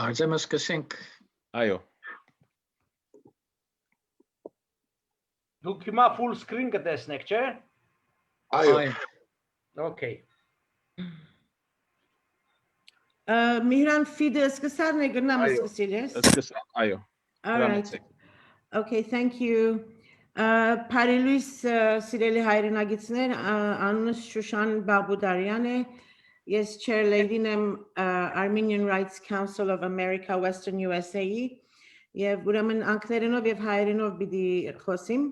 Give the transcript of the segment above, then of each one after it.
Harcamas կսենք։ Այո։ Դուք հիմա full screen կտեսնեք, չէ՞։ Այո։ Okay. Mihran Fide սկսարն է գնամ սկսել ես։ Այո։ All right. Okay, thank you. Փարիլույս սիրելի հայրենագիտներ, անունս Շուշան Բաբուդարյան է։ Ես chair lady-ն եմ Armenian Rights Council of America Western USA-ի եւ ուրեմն անգլերենով եւ հայերենով պիտի խոսիմ։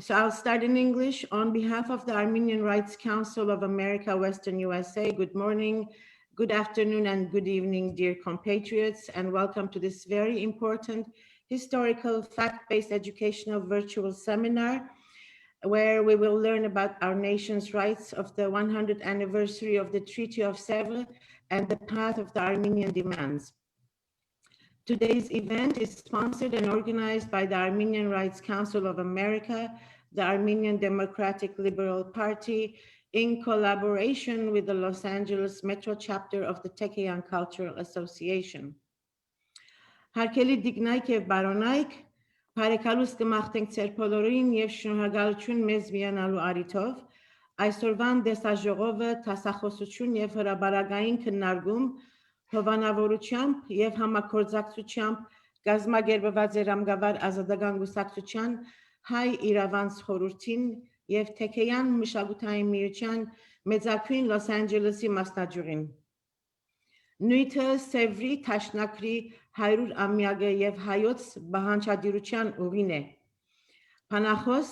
So I'll start in English. On behalf of the Armenian Rights Council of America Western USA, good morning, good afternoon, and good evening, dear compatriots, and welcome to this very important historical fact-based educational virtual seminar where we will learn about our nation's rights of the 100th anniversary of the Treaty of Sèvres and the path of the Armenian demands. Today's event is sponsored and organized by the Armenian Rights Council of America, the Armenian Democratic Liberal Party, in collaboration with the Los Angeles Metro chapter of the Tekeyan Cultural Association. Հարկելի դիկնայք եւ բարոնայք, բարեկալուս կմաղթենք ձեր բոլորին եւ շնորհակալություն մեզ միանալու առիթով, այսօրվան դեսաժողովը տասախոսություն եւ հրաբարակային քննարկում հովանավորությամբ եւ համագործակցությամբ գազմագերբված երամգավար ազատական գուսակցության հայ իրավանց խորհրդին եւ Թեքեյան մշակութային միության մեծակույն Լոս Անջելեսի մասնաճյուղին։ Նույնը Սևրի Թաշնակրի 100 ամյակը եւ հայոց բանջարդիրության ուղին է։ Փանախոս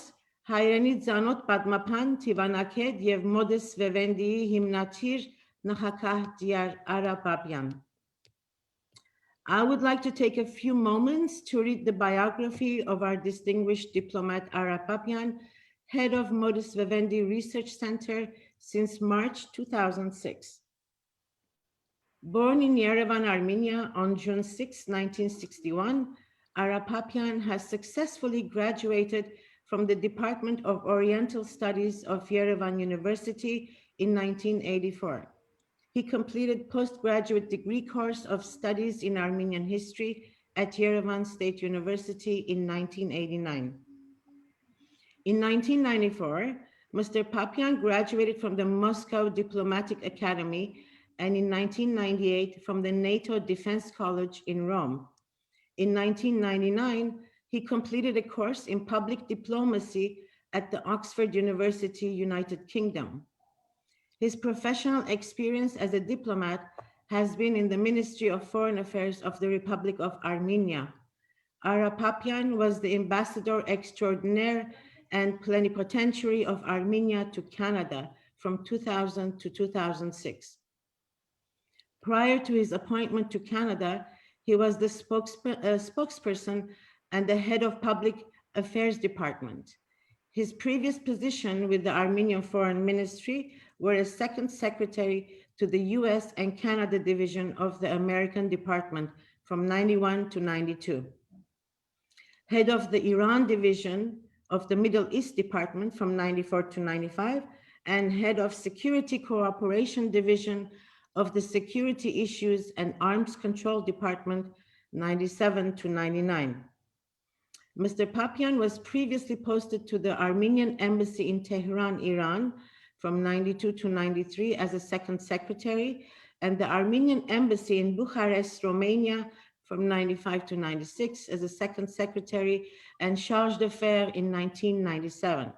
հայրենի ծանոթ պատմապան Տիվանակետ եւ Մոդես Վևենդիի հիմնադիր նախագահ Դիար Արա Բաբյան։ I would like to take a few moments to read the biography of our distinguished diplomat Ara Bapyan, head of Modus Vivendi Research Center since March 2006. Born in Yerevan, Armenia on June 6, 1961, Ara Bapyan has successfully graduated from the Department of Oriental Studies of Yerevan University in 1984. He completed postgraduate degree course of studies in Armenian history at Yerevan State University in 1989. In 1994, Mr. Bapyan graduated from the Moscow Diplomatic Academy and in 1998 from the NATO Defense College in Rome. In 1999, he completed a course in public diplomacy at the Oxford University, United Kingdom. His professional experience as a diplomat has been in the Ministry of Foreign Affairs of the Republic of Armenia. Ara Bapyan was the ambassador extraordinaire and plenipotentiary of Armenia to Canada from 2000 to 2006. Prior to his appointment to Canada, he was the spokesperson and the head of Public Affairs Department. His previous position with the Armenian Foreign Ministry were as second secretary to the US and Canada division of the American Department from 91 to 92. Head of the Iran division of the Middle East Department from 94 to 95, and head of Security Cooperation Division of the Security Issues and Arms Control Department 97 to 99. Mr. Bapyan was previously posted to the Armenian Embassy in Tehran, Iran from 92 to 93 as a second secretary, and the Armenian Embassy in Bucharest, Romania from 95 to 96 as a second secretary and charge d'affaires in 1997.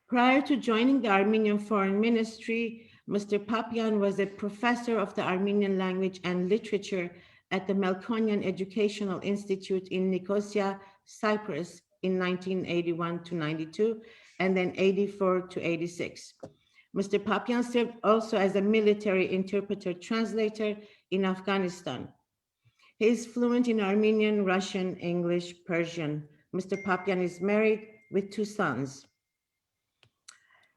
Prior to joining the Armenian Foreign Ministry, Mr. Bapyan was a professor of the Armenian language and literature at the Melkonian Educational Institute in Nicosia, Cyprus in 1981 to 92, and then 84 to 86. Mr. Bapyan served also as a military interpreter translator in Afghanistan. He is fluent in Armenian, Russian, English, Persian. Mr. Bapyan is married with 2 sons.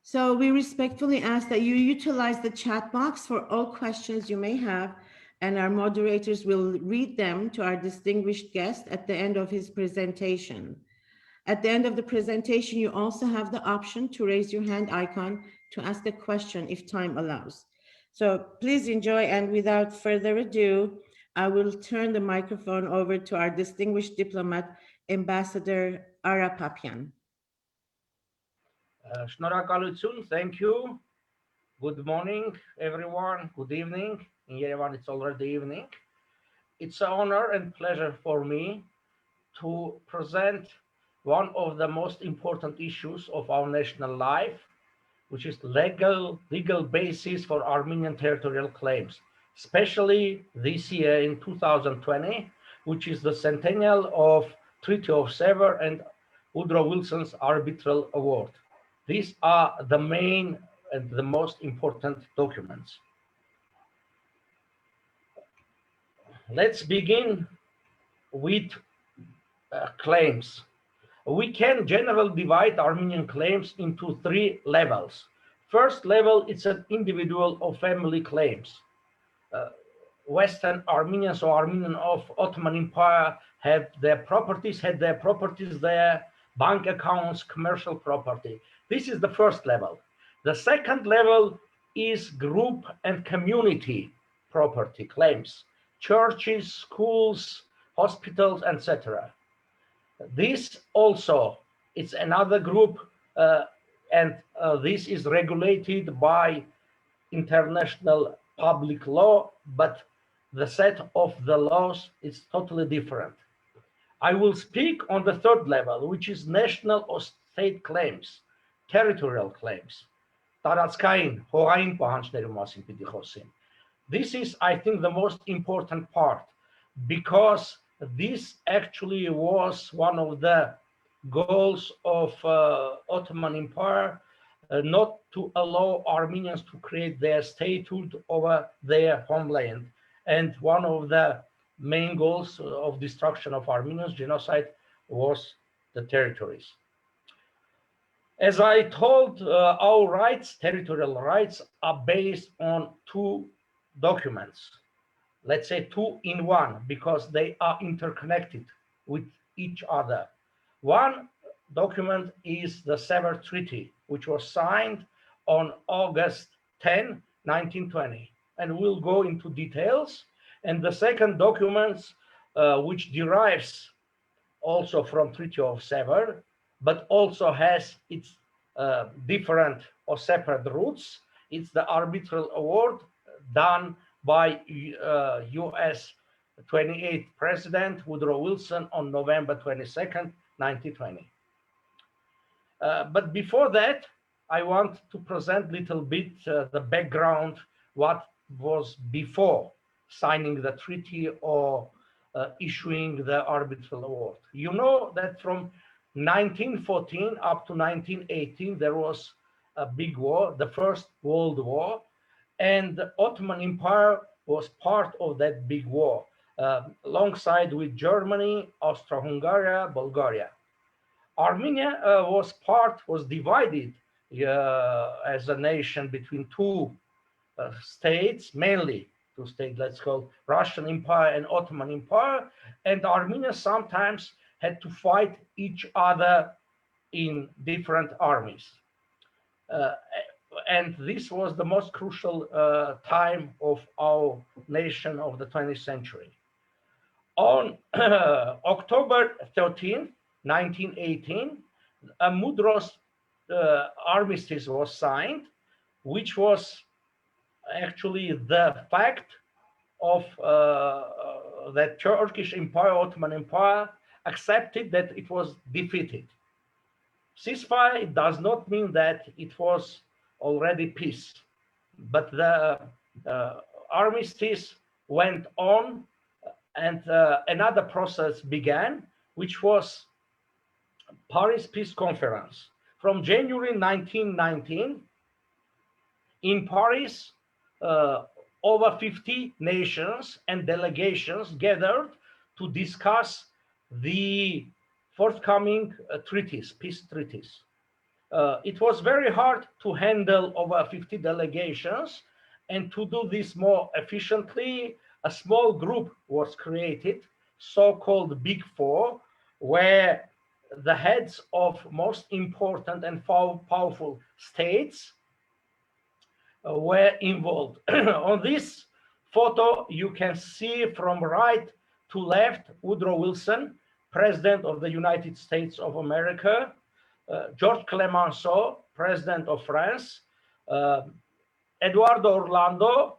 So we respectfully ask that you utilize the chat box for all questions you may have, and our moderators will read them to our distinguished guest at the end of his presentation. At the end of the presentation, you also have the option to raise your hand icon to ask a question if time allows. So please enjoy, and without further ado, I will turn the microphone over to our distinguished diplomat, Ambassador Ara Papian. Շնորհակալություն, thank you. Good morning, everyone. Good evening. In Yerevan, it's already evening. It's an honor and pleasure for me to present one of the most important issues of our national life, which is legal basis for Armenian territorial claims, especially this year in 2020, which is the centennial of Treaty of Sevres and Woodrow Wilson's Arbitral Award. These are the main and the most important documents. Let's begin with claims. We can generally divide Armenian claims into three levels. First level, it's an individual or family claims. Western Armenians or Armenian of Ottoman Empire had their properties there, bank accounts, commercial property. This is the first level. The second level is group and community property claims, churches, schools, hospitals, etc. This also, it's another group, and this is regulated by international public law, but the set of the laws is totally different. I will speak on the third level, which is national or state claims, territorial claims. This is, I think, the most important part, because this actually was one of the goals of Ottoman Empire, not to allow Armenians to create their statehood over their homeland. And one of the main goals of destruction of Armenians, genocide, was the territories. As I told, our rights, territorial rights, are based on two documents. Let's say two in one, because they are interconnected with each other. One document is the Sevres Treaty, which was signed on August 10, 1920. And we'll go into details. And the second document, which derives also from Treaty of Sevres, but also has its different or separate roots. It's the Arbitral Award done by US 28th President Woodrow Wilson on November 22nd, 1920. But before that, I want to present a little bit the background, what was before signing the treaty or issuing the Arbitral Award. You know that from 1914 up to 1918, there was a big war, the First World War, and the Ottoman Empire was part of that big war, alongside with Germany, Austro-Hungary, Bulgaria. Armenia was divided as a nation between two states, mainly two states, let's call Russian Empire and Ottoman Empire, and Armenia sometimes had to fight each other in different armies. And this was the most crucial time of our nation of the 20th century. On October 13, 1918, a Mudros armistice was signed, which was actually the fact of that Turkish Empire, Ottoman Empire, accepted that it was defeated. Ceasefire does not mean that it was already peace, but the armistice went on, and another process began, which was Paris Peace Conference. From January 1919, in Paris, over 50 nations and delegations gathered to discuss the forthcoming treaties, peace treaties. It was very hard to handle over 50 delegations, and to do this more efficiently, a small group was created, so-called Big Four, where the heads of most important and powerful states were involved. On this photo, you can see from right to left Woodrow Wilson, President of the United States of America, George Clemenceau, President of France, Eduardo Orlando,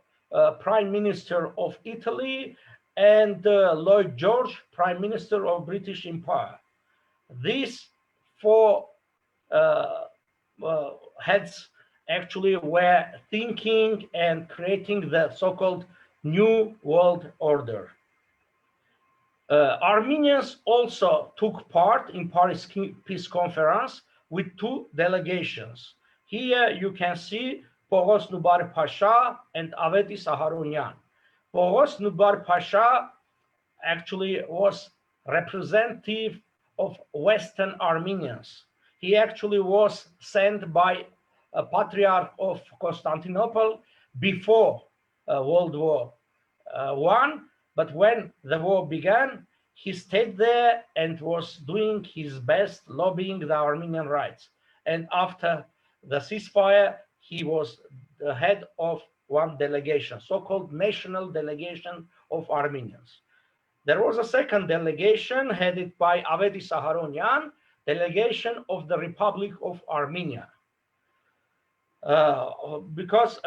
Prime Minister of Italy, and Lloyd George, Prime Minister of British Empire. These four heads actually were thinking and creating the so-called New World Order. Armenians also took part in Paris Peace Conference with two delegations. Here you can see Pogos Nubar Pasha and Aveti Saharonyan. Pogos Nubar Pasha actually was representative of Western Armenians. He actually was sent by a patriarch of Constantinople before World War I, but when the war began, he stayed there and was doing his best lobbying the Armenian rights. And after the ceasefire, he was the head of one delegation, so-called National Delegation of Armenians. There was a second delegation headed by Aveti Saharonyan, delegation of the Republic of Armenia. Because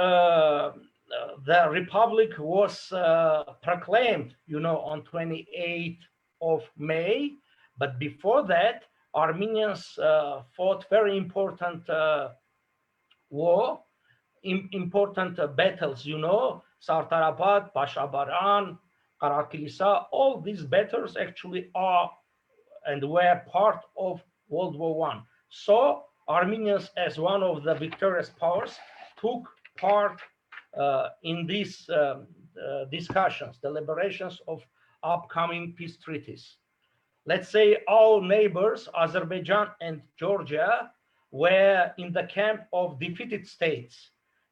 the Republic was proclaimed, on 28th of May, but before that, Armenians fought very important war, important battles, Sartarabad, Pashabaran, Karakilisa. All these battles actually are and were part of World War I. So Armenians, as one of the victorious powers, took part in these discussions, deliberations of upcoming peace treaties. Let's say our neighbors, Azerbaijan and Georgia, were in the camp of defeated states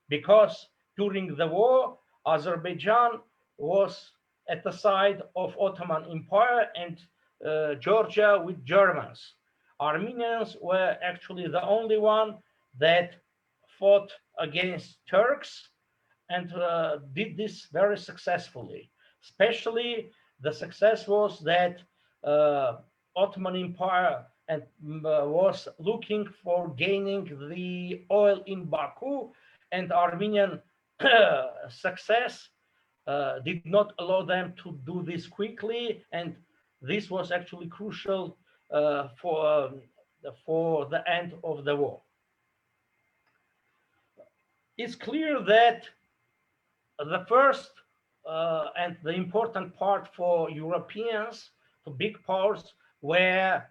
because during the war, Azerbaijan was at the side of Ottoman Empire and Georgia with Germans. Armenians were actually the only one that fought against Turks and did this very successfully. Especially the success was that Ottoman Empire and was looking for gaining the oil in Baku, and Armenian success did not allow them to do this quickly, and this was actually crucial for the end of the war. It's clear that the first and the important part for Europeans, the big powers, were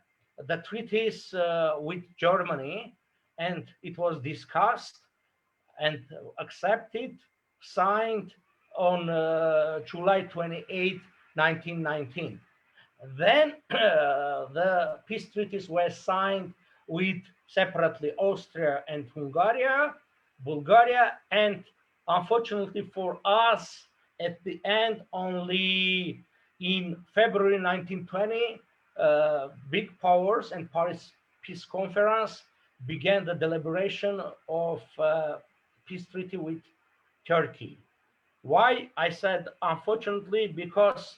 the treaties with Germany, and it was discussed and accepted, signed on July 28, 1919. Then the peace treaties were signed with separately Austria and Hungary, Bulgaria, and unfortunately for us, at the end, only in February 1920, big powers and Paris Peace Conference began the deliberation of peace treaty with Turkey. Why? I said unfortunately because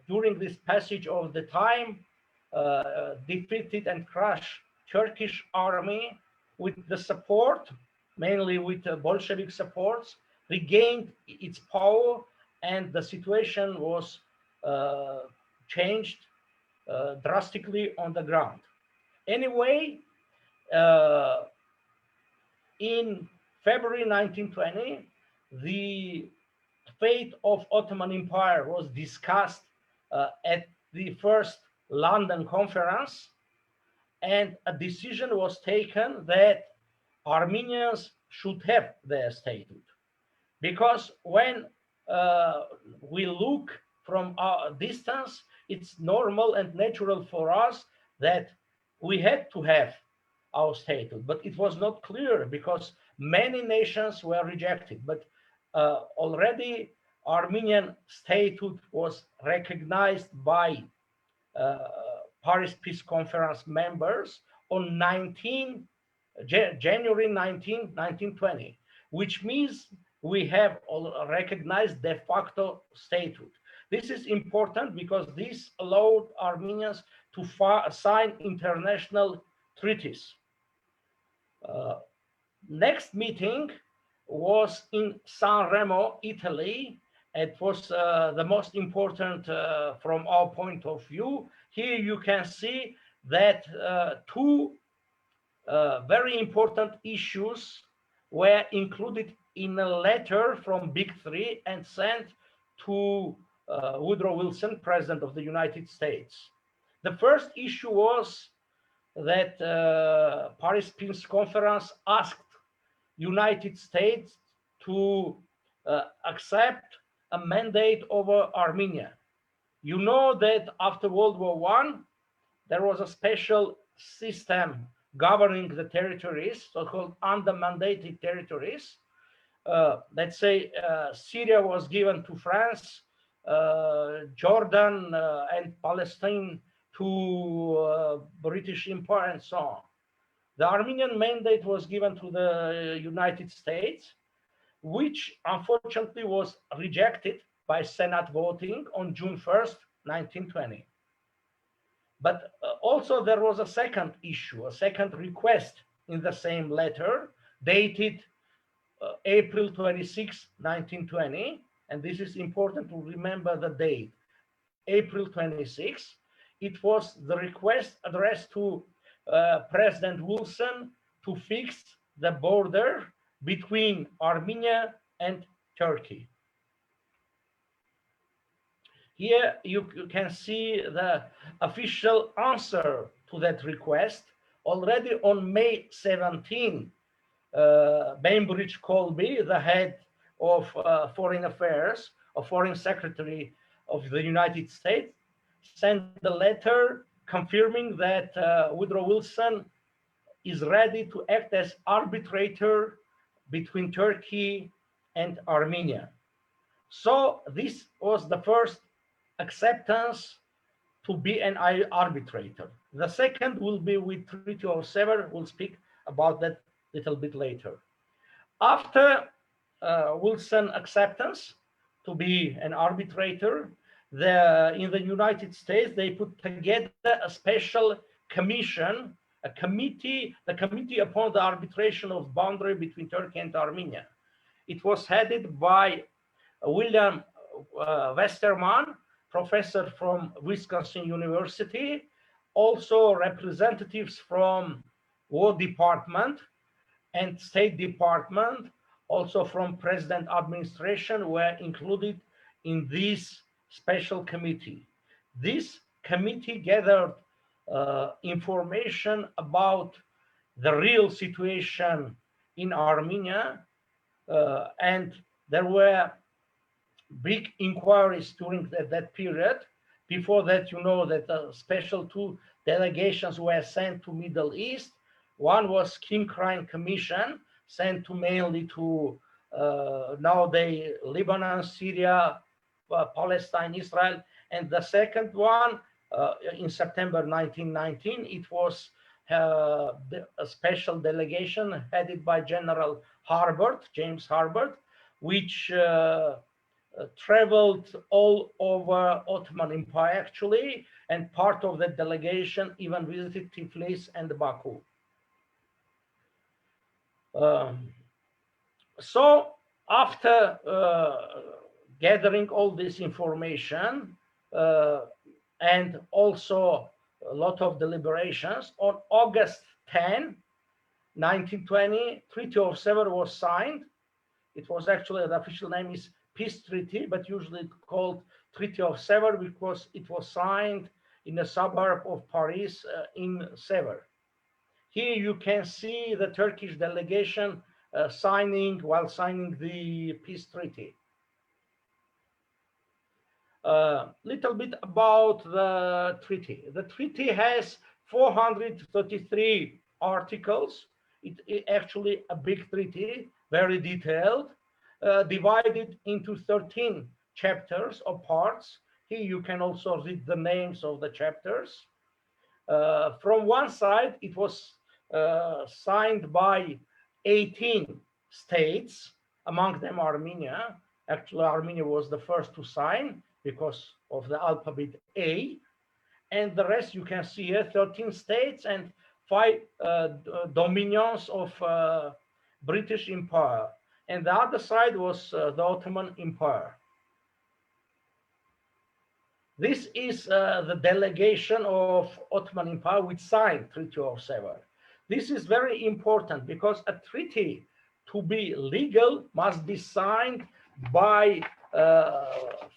during this passage of the time, defeated and crushed Turkish army with the support, mainly with Bolshevik supports, regained its power, and the situation was changed drastically on the ground. Anyway, in February 1920, the fate of Ottoman Empire was discussed at the first London conference, and a decision was taken that Armenians should have their statehood. Because when we look from our distance, it's normal and natural for us that we had to have our statehood, but it was not clear because many nations were rejected. But already Armenian statehood was recognized by Paris Peace Conference members on January 19, 1920. which means we have recognized de facto statehood. This is important because this allowed Armenians to sign international treaties. Next meeting was in San Remo, Italy. It was the most important from our point of view. Here you can see that two very important issues were included in a letter from Big Three and sent to Woodrow Wilson, President of the United States. The first issue was that Paris Peace Conference asked United States to accept a mandate over Armenia. You know that after World War I, there was a special system governing the territories, so-called under-mandated territories. Let's say Syria was given to France, Jordan and Palestine to British Empire, and so on. The Armenian mandate was given to the United States, which unfortunately was rejected by Senate voting on June 1st, 1920. But also there was a second issue, a second request in the same letter, dated April 26, 1920. And this is important to remember the date, April 26. It was the request addressed to President Wilson to fix the border between Armenia and Turkey. Here you can see the official answer to that request. Already on May 17, Bainbridge Colby, the head of Foreign Affairs, or Foreign Secretary of the United States, sent a letter confirming that Woodrow Wilson is ready to act as arbitrator between Turkey and Armenia. So this was the first acceptance to be an arbitrator. The second will be with Treaty of Sevres. We'll speak about that a little bit later. After Wilson acceptance to be an arbitrator, in the United States, they put together a special commission, a committee, the Committee upon the Arbitration of Boundary between Turkey and Armenia. It was headed by William Westermann, professor from Wisconsin University. Also representatives from War Department and State Department, also from President administration, were included in this special committee. This committee gathered information about the real situation in Armenia, and there were big inquiries during that period. Before that, you know that special two delegations were sent to Middle East. One was King Crime Commission, sent to mainly to nowadays Lebanon, Syria, Palestine, Israel. And the second one, in September 1919, it was a special delegation headed by General Harbert, James Harbert, which traveled all over Ottoman Empire actually, and part of the delegation even visited Tiflis and Baku. So after gathering all this information and also a lot of deliberations, on August 10, 1920, Treaty of Sevres was signed. It was actually, the official name is Peace Treaty, but usually called Treaty of Sevres because it was signed in a suburb of Paris in Sevres. Here you can see the Turkish delegation while signing the peace treaty. Little bit about the treaty. The treaty has 433 articles. It actually a big treaty, very detailed, divided into 13 chapters or parts. Here you can also read the names of the chapters. From one side, it was signed by 18 states, among them Armenia. Actually, Armenia was the first to sign because of the alphabet A. And the rest you can see here, 13 states and 5 dominions of British Empire. And the other side was the Ottoman Empire. This is the delegation of Ottoman Empire which signed Treaty of Sevres. This is very important because a treaty to be legal must be signed by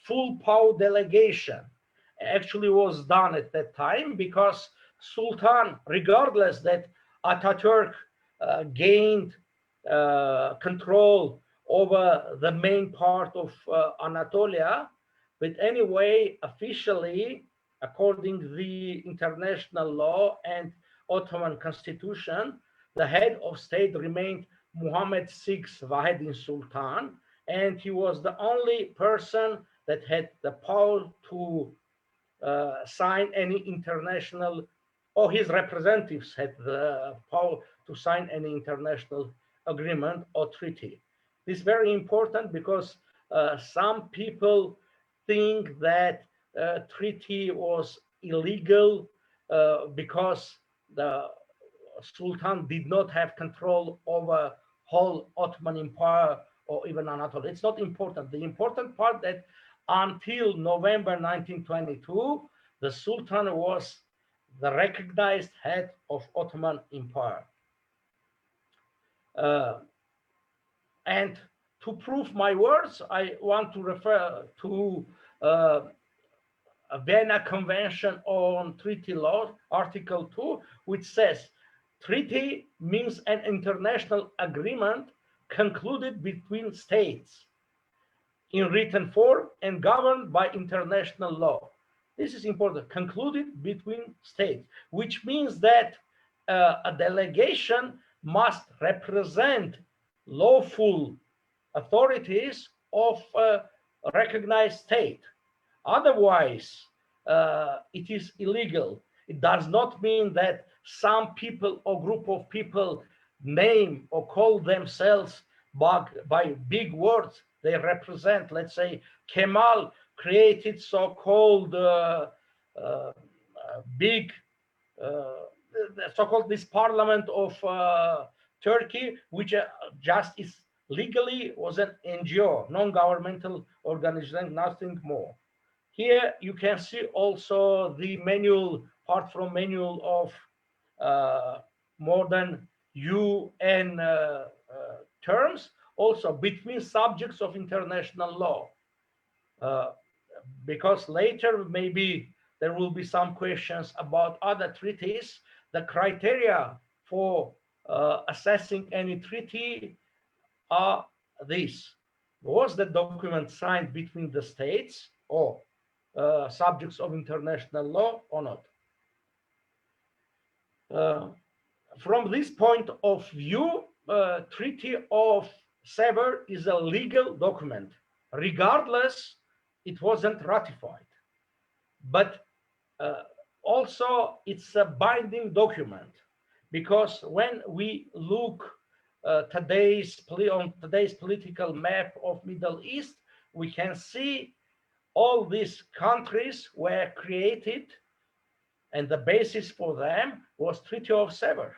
full power delegation. Actually was done at that time because Sultan, regardless that Ataturk gained control over the main part of Anatolia, but anyway, officially, according to the international law and Ottoman constitution, the head of state remained Muhammad VI Wahidin Sultan, and he was the only person that had the power to sign any international, or his representatives had the power to sign any international agreement or treaty. This is very important because some people think that treaty was illegal because the Sultan did not have control over whole Ottoman Empire or even Anatolia. It's not important. The important part that until November 1922, the Sultan was the recognized head of Ottoman Empire. And to prove my words, I want to refer to a Vienna Convention on Treaty Law, Article 2, which says, treaty means an international agreement concluded between states in written form and governed by international law. This is important, concluded between states, which means that a delegation must represent lawful authorities of a recognized state. Otherwise, it is illegal. It does not mean that some people or group of people name or call themselves by big words. They represent, let's say, Kemal created so-called big, so-called this parliament of Turkey, which just is legally was an NGO, non-governmental organization, nothing more. Here you can see also the manual, part from manual of more than UN terms, also between subjects of international law. Because later maybe there will be some questions about other treaties. The criteria for assessing any treaty are these. Was the document signed between the states or subjects of international law or not? From this point of view, Treaty of Sevres is a legal document, regardless it wasn't ratified. But also it's a binding document, because when we look on today's political map of Middle East, we can see all these countries were created, and the basis for them was Treaty of Sevres.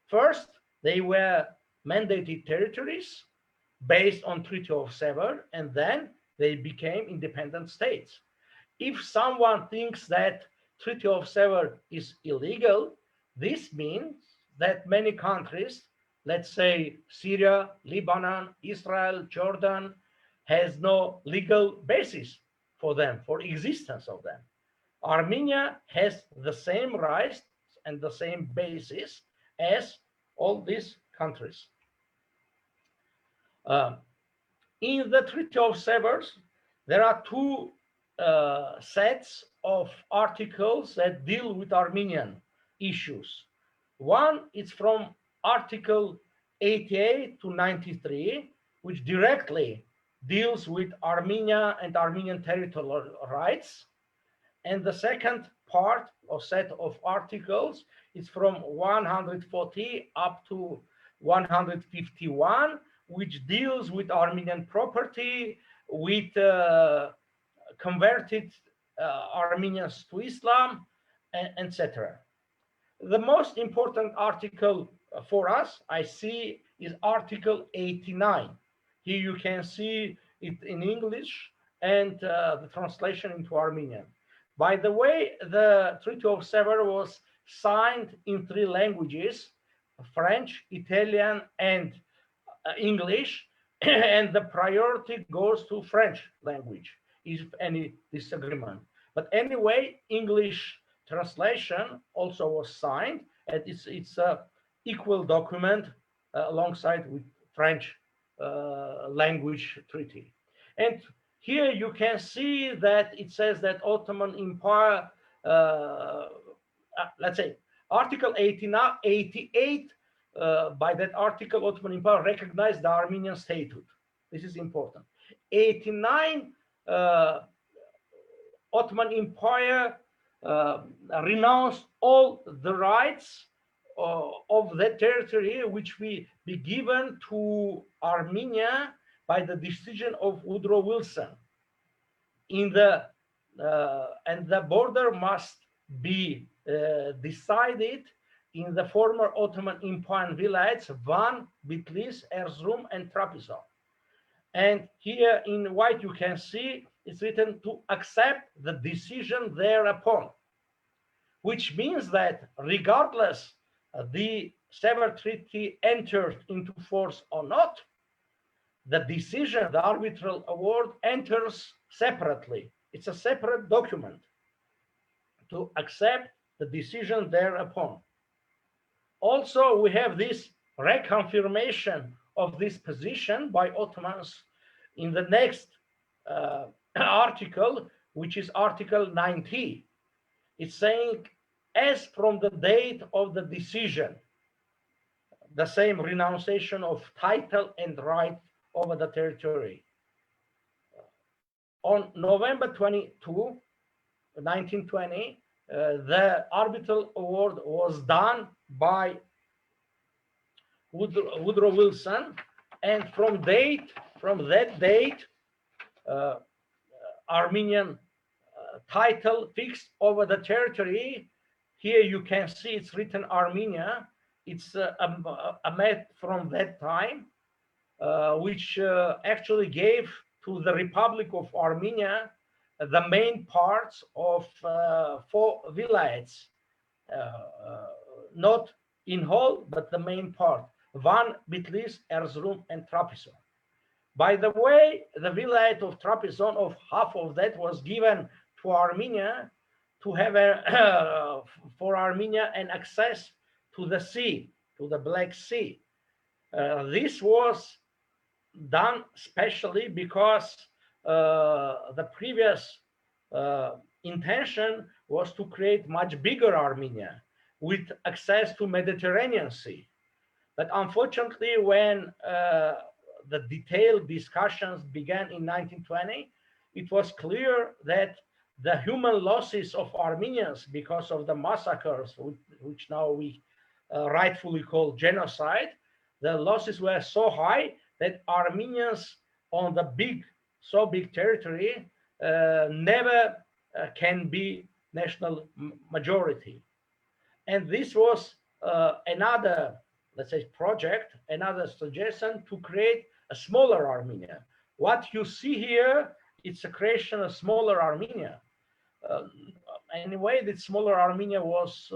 First, they were mandated territories based on Treaty of Sevres, and then they became independent states. If someone thinks that Treaty of Sevres is illegal, this means that many countries, let's say Syria, Lebanon, Israel, Jordan, has no legal basis for them, for existence of them. Armenia has the same rights and the same basis as all these countries. In the Treaty of Sevres, there are two sets of articles that deal with Armenian issues. One is from Article 88 to 93, which directly deals with Armenia and Armenian territorial rights. And the second part or set of articles is from 140 up to 151, which deals with Armenian property, with converted Armenians to Islam, etc. The most important article for us, I see, is Article 89. Here you can see it in English and the translation into Armenian. By the way, the Treaty of Sevres was signed in 3 languages: French, Italian, and English, and the priority goes to French language if any disagreement. But anyway, English translation also was signed, and it's a equal document alongside with French language treaty. And here you can see that it says that Ottoman Empire, let's say, Article 88, by that article, Ottoman Empire recognized the Armenian statehood. This is important. 89, Ottoman Empire renounced all the rights of that territory which will be given to Armenia by the decision of Woodrow Wilson. And the border must be decided in the former Ottoman Empire villages Van, Bitlis, Erzurum, and Trabzon. And here in white you can see it's written to accept the decision thereupon, which means that regardless the Sevres Treaty entered into force or not, the decision, the arbitral award, enters separately. It's a separate document to accept the decision thereupon. Also, we have this reconfirmation of this position by Ottomans in the next article, which is Article 90. It's saying, as from the date of the decision, the same renunciation of title and right over the territory. On November 22, 1920, the arbitral award was done by Woodrow Wilson, and from that date, Armenian title fixed over the territory. Here you can see it's written Armenia. It's a map from that time, which actually gave to the Republic of Armenia the main parts of 4 villages, not in whole, but the main part: Van, Bitlis, Erzurum, and Trabzon. By the way, the village of Trabzon, of half of that was given to Armenia to have for Armenia an access to the sea, to the Black Sea. This was done specially because the previous intention was to create much bigger Armenia with access to Mediterranean Sea. But unfortunately, when the detailed discussions began in 1920, it was clear that the human losses of Armenians because of the massacres, which now we rightfully call genocide, the losses were so high that Armenians on the so big territory never can be national majority. And this was another, let's say, project, another suggestion to create a smaller Armenia. What you see here, it's a creation of smaller Armenia. Anyway, the smaller Armenia was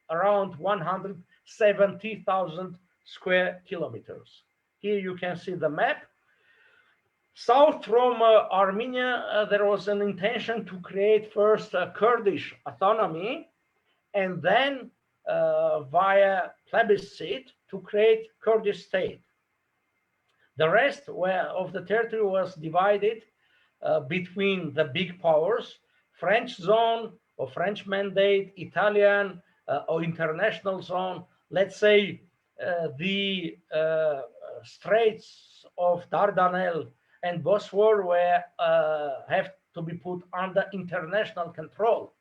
around 170,000 square kilometers. Here you can see the map. South from Armenia, there was an intention to create first a Kurdish autonomy, and then via plebiscite to create Kurdish state. The rest of the territory was divided between the big powers: French zone or French mandate, Italian or international zone. Let's say the Straits of Dardanelles and Bosphorus were have to be put under international control.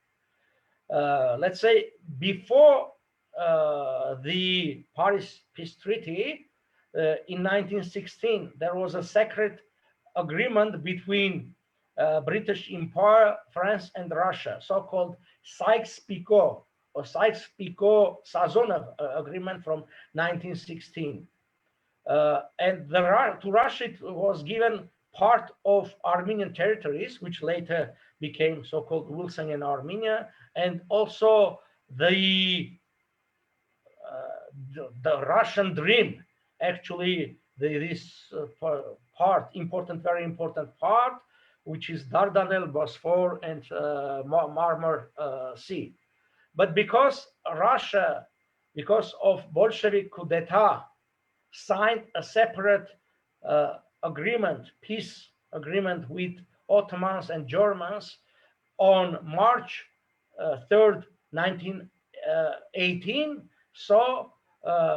Let's say before the Paris Peace Treaty in 1916, there was a secret agreement between British Empire, France, and Russia, so-called Sykes-Picot or Sykes-Picot-Sazonov agreement from 1916. And to Russia, it was given part of Armenian territories, which later became so-called Wilsonian Armenia, and also the Russian dream, actually, this part, very important part, which is Dardanelles, Bosphore, and Marmara Sea. But because Russia, because of Bolshevik coup d'etat, signed a separate agreement, peace agreement with Ottomans and Germans on March 3rd, 1918. So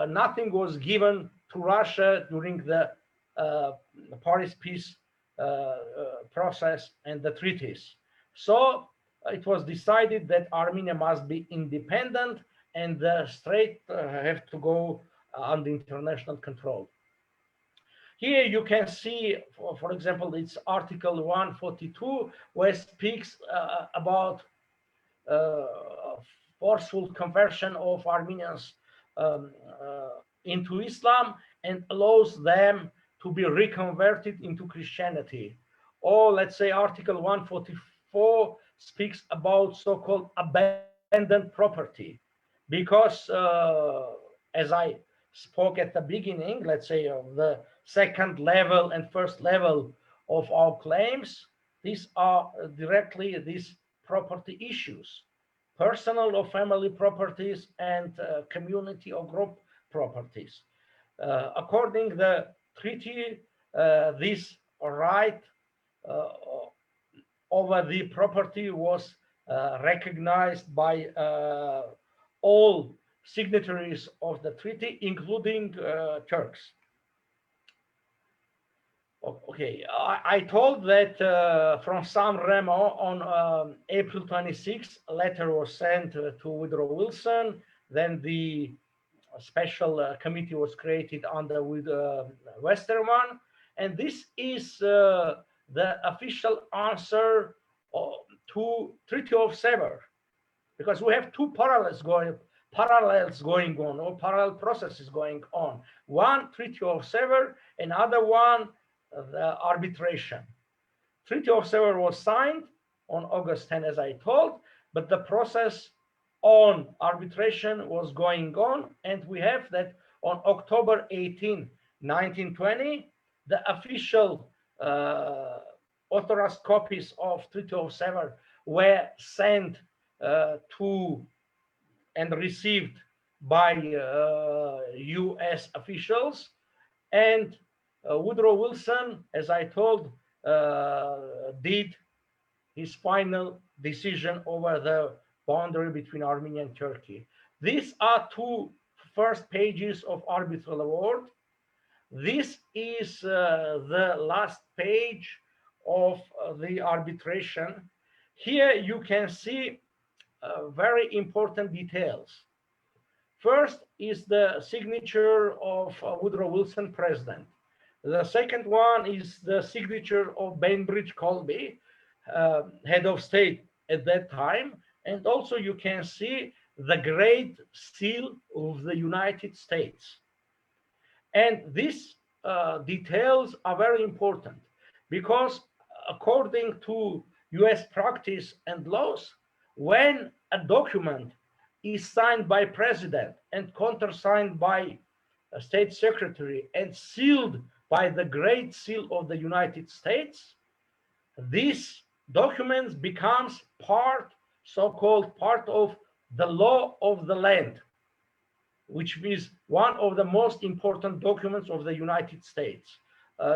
nothing was given to Russia during the Paris peace process and the treaties. So it was decided that Armenia must be independent and the strait have to go under international control. Here you can see, for example, it's Article 142, where it speaks about forceful conversion of Armenians into Islam and allows them to be reconverted into Christianity. Or let's say Article 144 speaks about so-called abandoned property, because as I spoke at the beginning, let's say of the second level and first level of our claims, these are directly these property issues, personal or family properties and community or group properties. According to the treaty, this right over the property was recognized by all signatories of the treaty, including Turks. Okay, I told that from San Remo on April 26th, a letter was sent to Woodrow Wilson. Then the special committee was created under Westermann. And this is the official answer to Treaty of Sevres, because we have two parallels going on, or parallel processes going on. One, Treaty of Sevres, another one, the arbitration. Treaty of Sevres was signed on August 10, as I told, but the process on arbitration was going on, and we have that on October 18, 1920, the official authorized copies of Treaty of Sevres were sent to and received by US officials, and Woodrow Wilson, as I told, did his final decision over the boundary between Armenia and Turkey. These are two first pages of arbitral award. This is the last page of the arbitration. Here you can see very important details. First is the signature of Woodrow Wilson, president. The second one is the signature of Bainbridge Colby, head of state at that time. And also you can see the Great Seal of the United States. And these details are very important because according to US practice and laws, when a document is signed by president and countersigned by a state secretary and sealed by the Great Seal of the United States, this document becomes so-called part of the law of the land, which is one of the most important documents of the United States.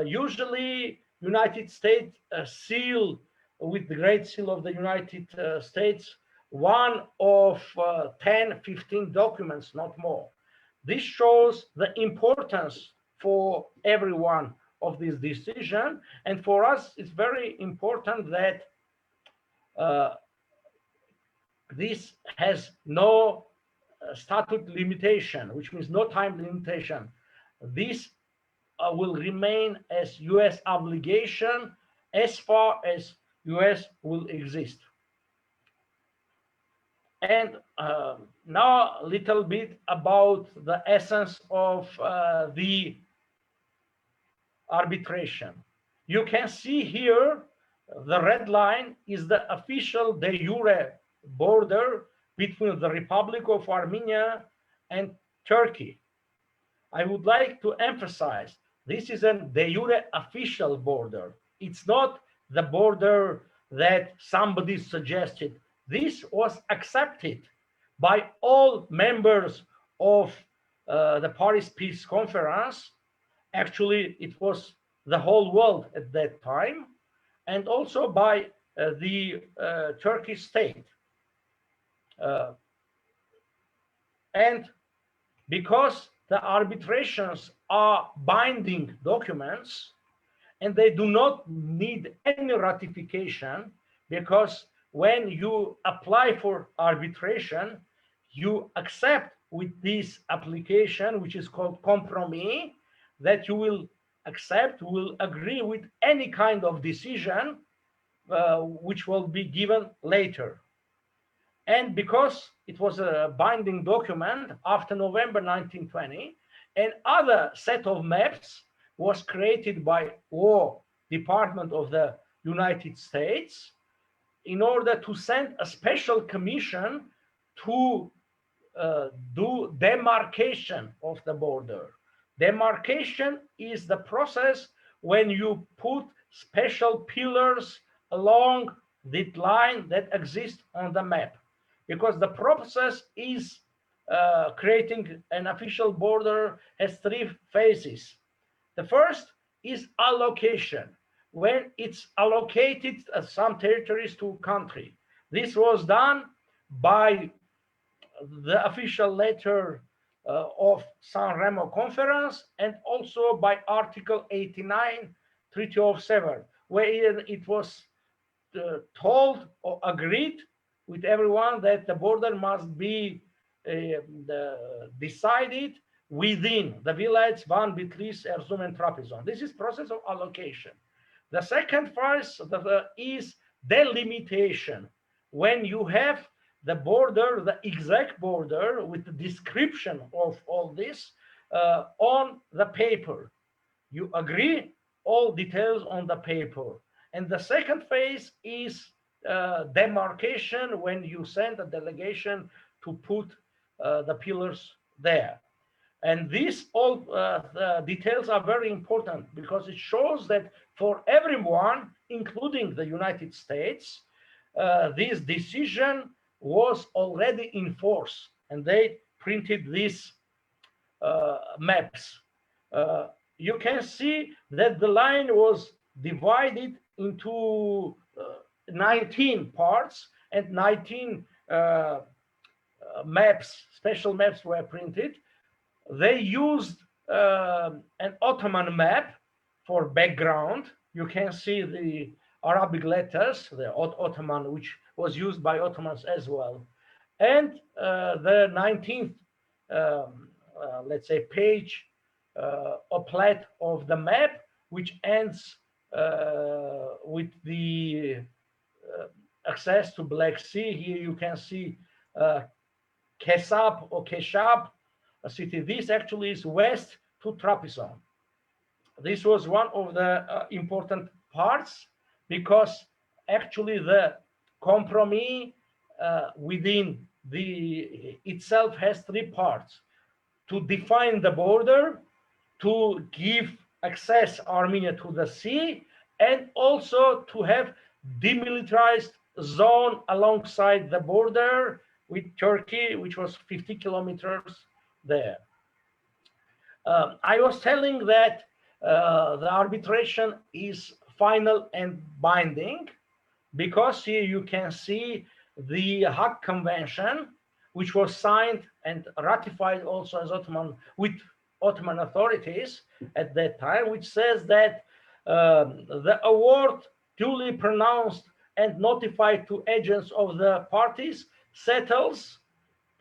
Usually, United States seal with the Great Seal of the United States one of 10, 15 documents, not more. This shows the importance for everyone of this decision. And for us, it's very important that this has no statute limitation, which means no time limitation. This will remain as US obligation as far as US will exist. And now a little bit about the essence of the arbitration. You can see here the red line is the official de jure border between the Republic of Armenia and Turkey. I would like to emphasize this is a de jure official border. It's not the border that somebody suggested. This was accepted by all members of the Paris Peace Conference. Actually, it was the whole world at that time, and also by the Turkish state. And because the arbitrations are binding documents and they do not need any ratification, because when you apply for arbitration, you accept with this application, which is called compromise, that you will accept, will agree with any kind of decision which will be given later. And because it was a binding document after November 1920, another set of maps was created by War Department of the United States in order to send a special commission to do demarcation of the border. Demarcation is the process when you put special pillars along the line that exists on the map, because the process is creating an official border has three phases. The first is allocation, when it's allocated some territories to country. This was done by the official letter of San Remo Conference and also by Article 89 Treaty of Sevres, where it was told or agreed with everyone that the border must be decided within the villages Van, Bitlis, Erzurum, and Trabzon. This is process of allocation. The second phase is delimitation, when you have the border, the exact border with the description of all this on the paper. You agree all details on the paper. And the second phase is demarcation, when you send a delegation to put the pillars there. And these all the details are very important because it shows that for everyone, including the United States, this decision was already in force, and they printed these maps. You can see that the line was divided into 19 parts, and 19 maps, special maps were printed. They used an Ottoman map for background. You can see the Arabic letters, the Ottoman, which was used by Ottomans as well. And the 19th, let's say, page or plat of the map, which ends with the access to Black Sea. Here you can see Kesap or Keshap, a city. This actually is west to Trabzon. This was one of the important parts, because actually the compromise within the itself has three parts: to define the border, to give access Armenia to the sea, and also to have demilitarized zone alongside the border with Turkey, which was 50 kilometers there. I was telling that the arbitration is final and binding, because here you can see the Hague Convention, which was signed and ratified also as with Ottoman authorities at that time, which says that the award duly pronounced and notified to agents of the parties settles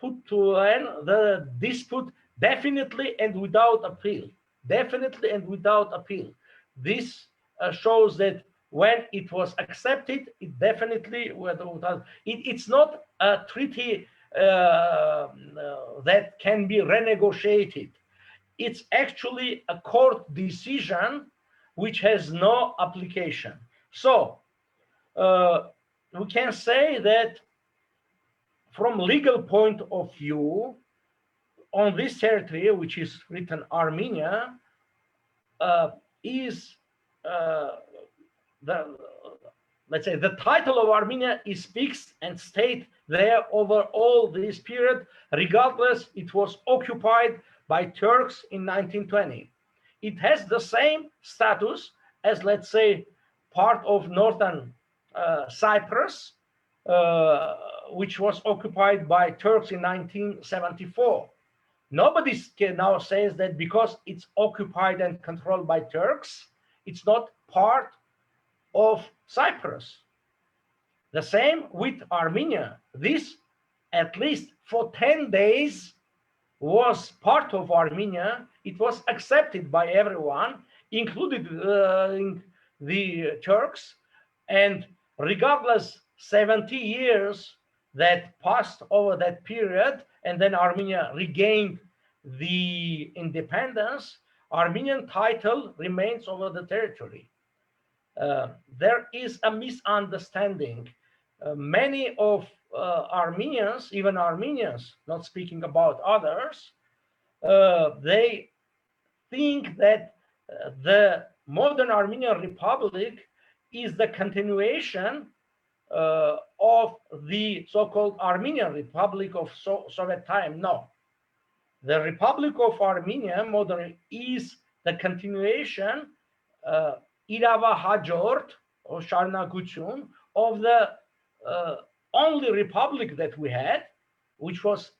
put to end the dispute definitely and without appeal. Definitely and without appeal. This shows that when it was accepted, it definitely it's not a treaty that can be renegotiated. It's actually a court decision which has no application. So we can say that from legal point of view, on this territory, which is written Armenia, is the, let's say, the title of Armenia is fixed and stayed there over all this period, regardless it was occupied by Turks in 1920. It has the same status as, let's say, part of northern Cyprus, which was occupied by Turks in 1974. Nobody can now says that because it's occupied and controlled by Turks, it's not part of Cyprus. The same with Armenia. This, at least for 10 days, was part of Armenia. It was accepted by everyone, including the Turks. And regardless, 70 years that passed over that period, and then Armenia regained the independence, Armenian title remains over the territory. There is a misunderstanding. Many of Armenians, even Armenians, not speaking about others, they think that the modern Armenian Republic is the continuation of the so-called Armenian Republic of Soviet time. No. The Republic of Armenia modern is the continuation Irava Hajort or Sharnaguchun of the only republic that we had, which was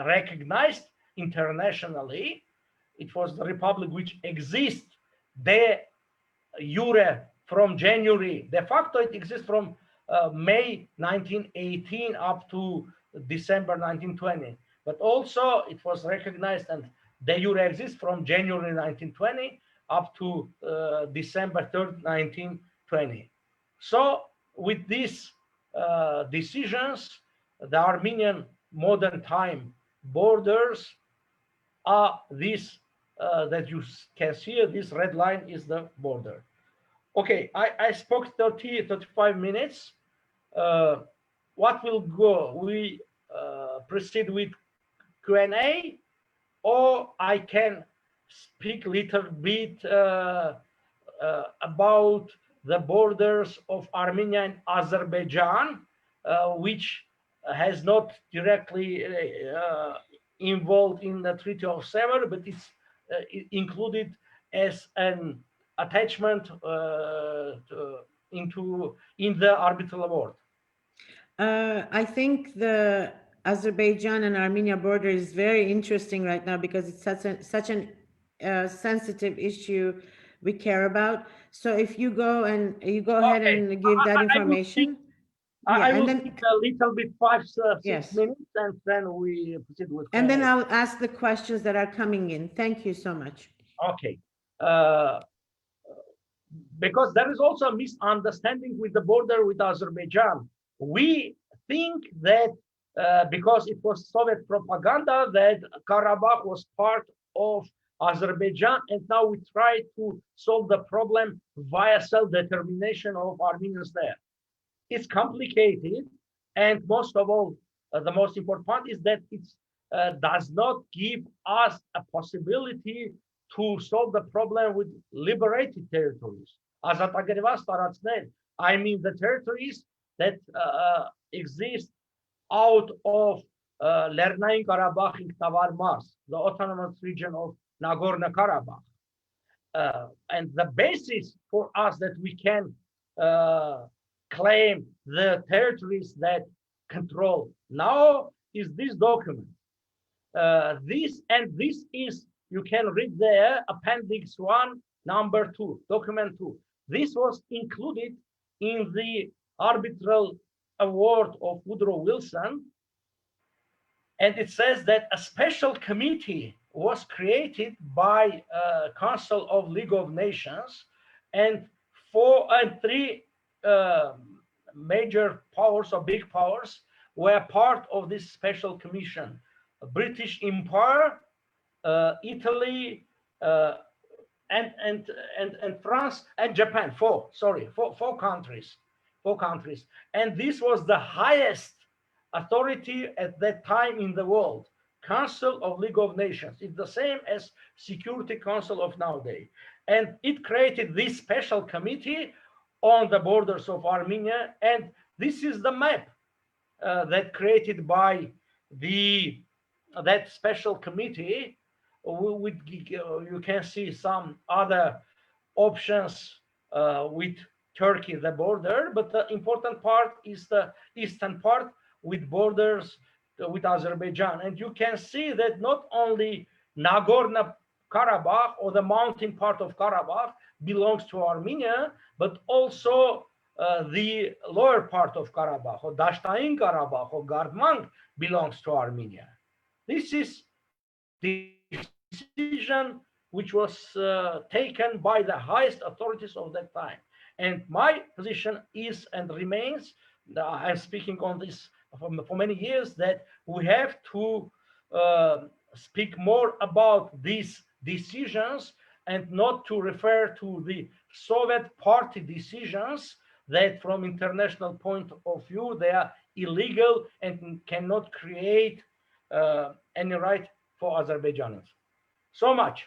recognized internationally. It was the republic which exists de jure from January. De facto, it exists from May 1918 up to December 1920. But also, it was recognized and de jure exists from January 1920 up to December 3rd, 1920. So with these decisions, the Armenian modern time borders are this that you can see. This red line is the border. Okay, I spoke 35 minutes. What will go? We proceed with Q&A, or I can speak a little bit about the borders of Armenia and Azerbaijan, which has not directly involved in the Treaty of Sevres, but it's included as an attachment in the arbitral award. I think the Azerbaijan and Armenia border is very interesting right now because it's such an sensitive issue we care about. So if you go ahead and give that information. I will speak a little bit, 5-6 minutes, and then we proceed with. And then I'll ask the questions that are coming in. Thank you so much. Okay. Because there is also a misunderstanding with the border with Azerbaijan. We think that because it was Soviet propaganda that Karabakh was part of Azerbaijan, and now we try to solve the problem via self-determination of Armenians there. It's complicated, and most of all, the most important part is that it does not give us a possibility to solve the problem with liberated territories. I mean the territories that exist out of Lernayin Karabakh, Ikhtavar Mars, the autonomous region of Nagorno-Karabakh. And the basis for us that we can claim the territories that control now is this document. This is, you can read there, Appendix 1, number 2, document 2. This was included in the arbitral award of Woodrow Wilson, And it says that a special committee was created by Council of League of Nations, and three major powers or big powers were part of this special commission: British Empire, Italy, and France and Japan. Four countries. And this was the highest authority at that time in the world. Council of League of Nations. It's the same as Security Council of nowadays. And it created this special committee on the borders of Armenia. And this is the map that created by that special committee. You can see some other options with Turkey, the border, but the important part is the eastern part with borders with Azerbaijan. And you can see that not only Nagorno-Karabakh or the mountain part of Karabakh belongs to Armenia, but also the lower part of Karabakh, or Dashtain Karabakh, or Gardman belongs to Armenia. This is the decision which was taken by the highest authorities of that time. And my position is and remains, I'm speaking on this for many years, that we have to speak more about these decisions and not to refer to the Soviet party decisions that from international point of view, they are illegal and cannot create any right for Azerbaijanis. So much.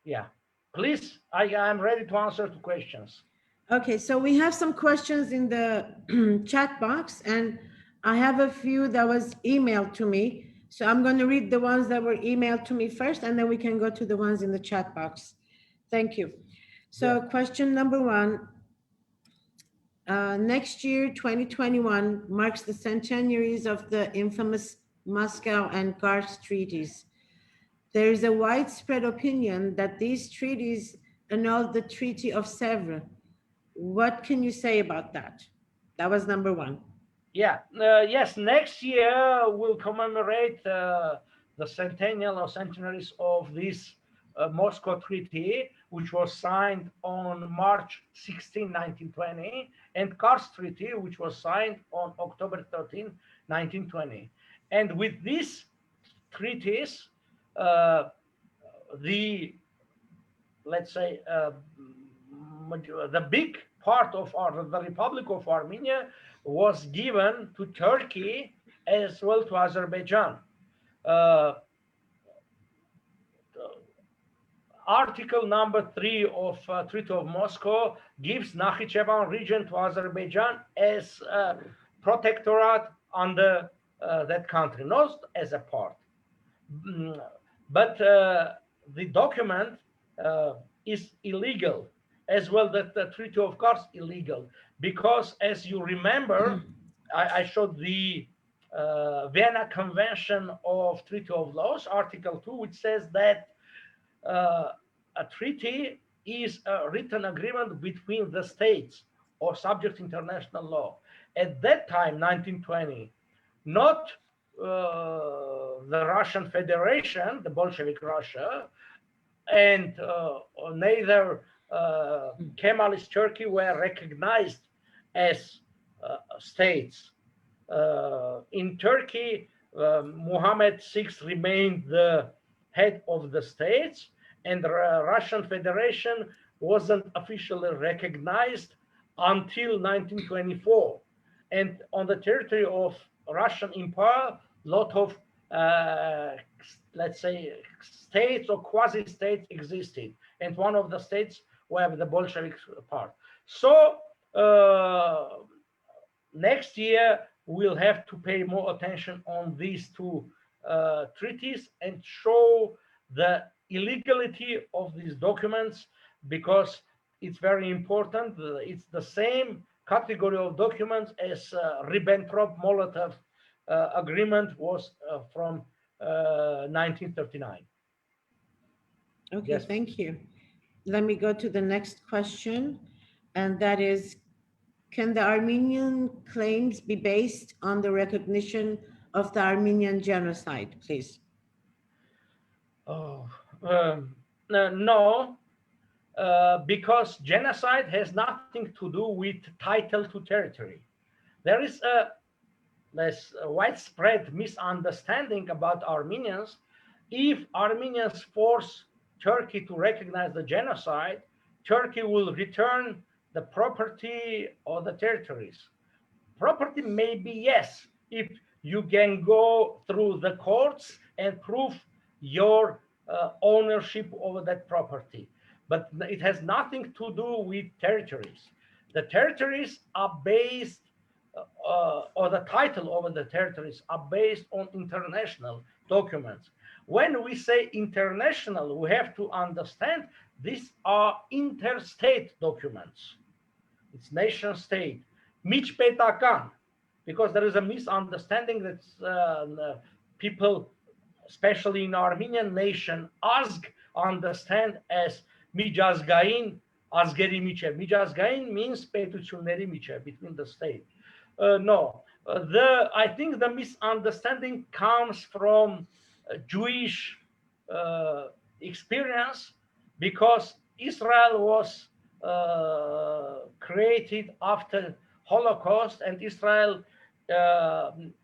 Yeah, please, I am ready to answer to questions. Okay, so we have some questions in the chat box, and I have a few that was emailed to me. So I'm going to read the ones that were emailed to me first, and then we can go to the ones in the chat box. Thank you. So question number one, next year, 2021, marks the centenaries of the infamous Moscow and Kars treaties. There is a widespread opinion that these treaties annulled the Treaty of Sèvres. What can you say about that? That was number one. Yeah, yes, next year we'll commemorate the centennial or centenaries of this Moscow Treaty, which was signed on March 16, 1920, and Kars Treaty, which was signed on October 13, 1920. And with these treaties, let's say, the big part of the Republic of Armenia was given to Turkey as well to Azerbaijan. Article number 3 of Treaty of Moscow gives Nakhichevan region to Azerbaijan as a protectorate under that country, not as a part. But the document is illegal, as well that the Treaty of Kars illegal, because as you remember, I showed the Vienna Convention of Treaty of Laws, Article 2, which says that a treaty is a written agreement between the states or subject to international law. At that time, 1920, not the Russian Federation, the Bolshevik Russia, and neither Kemalist Turkey were recognized as states. In Turkey, Muhammad VI remained the head of the states, and the Russian Federation wasn't officially recognized until 1924. And on the territory of Russian Empire, a lot of, let's say, states or quasi-states existed. And one of the states were the Bolshevik part. So next year, we'll have to pay more attention on these two treaties and show the illegality of these documents, because it's very important. It's the same category of documents as Ribbentrop-Molotov agreement was from 1939. Okay, Yes. Thank you. Let me go to the next question, and that is, can the Armenian claims be based on the recognition of the Armenian genocide, please? Oh, no, because genocide has nothing to do with title to territory. There is a less widespread misunderstanding about Armenians. If Armenians force Turkey to recognize the genocide, Turkey will return the property or the territories. Property may be yes, if you can go through the courts and prove your ownership over that property. But it has nothing to do with territories. The territories are based, or the title over the territories are based on international documents. When we say international, we have to understand these are interstate documents. It's nation state. Միջպետական, because there is a misunderstanding that people, especially in Armenian nation, understand as միջազգային ազգերի միջև. Միջազգային means պետությունների միջև, between the state. No, I think the misunderstanding comes from Jewish experience, because Israel was created after Holocaust, and Israel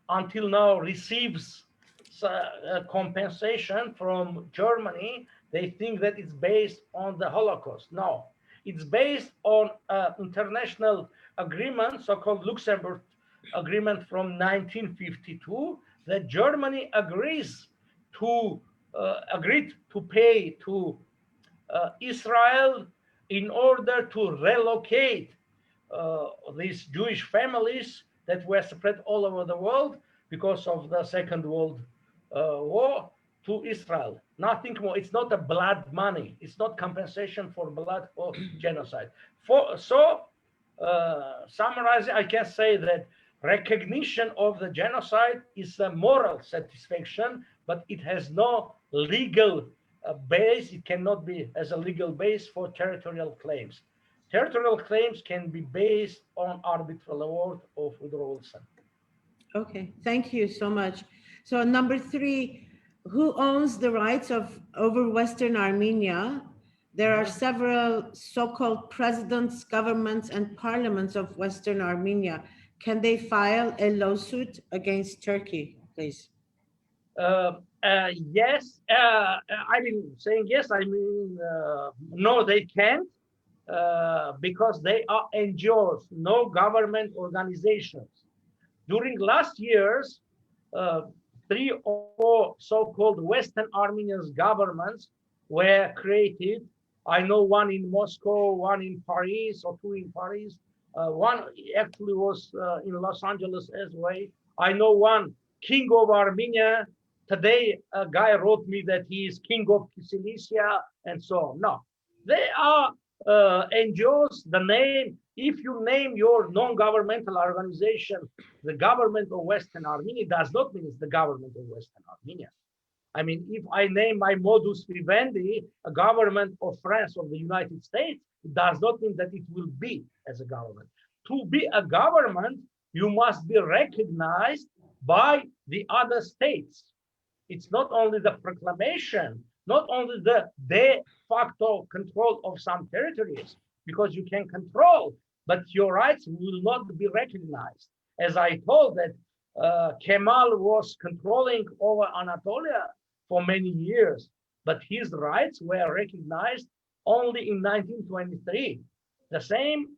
until now receives compensation from Germany. They think that it's based on the Holocaust. No, it's based on international agreement, so-called Luxembourg Agreement from 1952, that Germany agreed to pay to Israel in order to relocate these Jewish families that were spread all over the world because of the Second World War to Israel. Nothing more. It's not a blood money. It's not compensation for blood or genocide. Summarizing, I can say that recognition of the genocide is a moral satisfaction, but it has no legal base. It cannot be as a legal base for territorial claims. Territorial claims can be based on arbitral award of Woodrow Wilson. Okay, thank you so much. So number 3, who owns the rights over Western Armenia? There are several so-called presidents, governments, and parliaments of Western Armenia. Can they file a lawsuit against Turkey, please? Yes, I mean, saying yes, I mean, no, they can't, because they are NGOs, no government organizations. During last years, 3 or 4 so-called Western Armenian governments were created. I know one in Moscow, one in Paris, or 2 in Paris. One actually was in Los Angeles as well. I know one, King of Armenia. Today, a guy wrote me that he is King of Cilicia and so on. No, they are NGOs. The name, if you name your non-governmental organization the government of Western Armenia, does not mean it's the government of Western Armenia. I mean, if I name my modus vivendi a government of France or the United States, it does not mean that it will be as a government. To be a government, you must be recognized by the other states. It's not only the proclamation, not only the de facto control of some territories, because you can control, but your rights will not be recognized. As I told that Kemal was controlling over Anatolia for many years, but his rights were recognized only in 1923. The same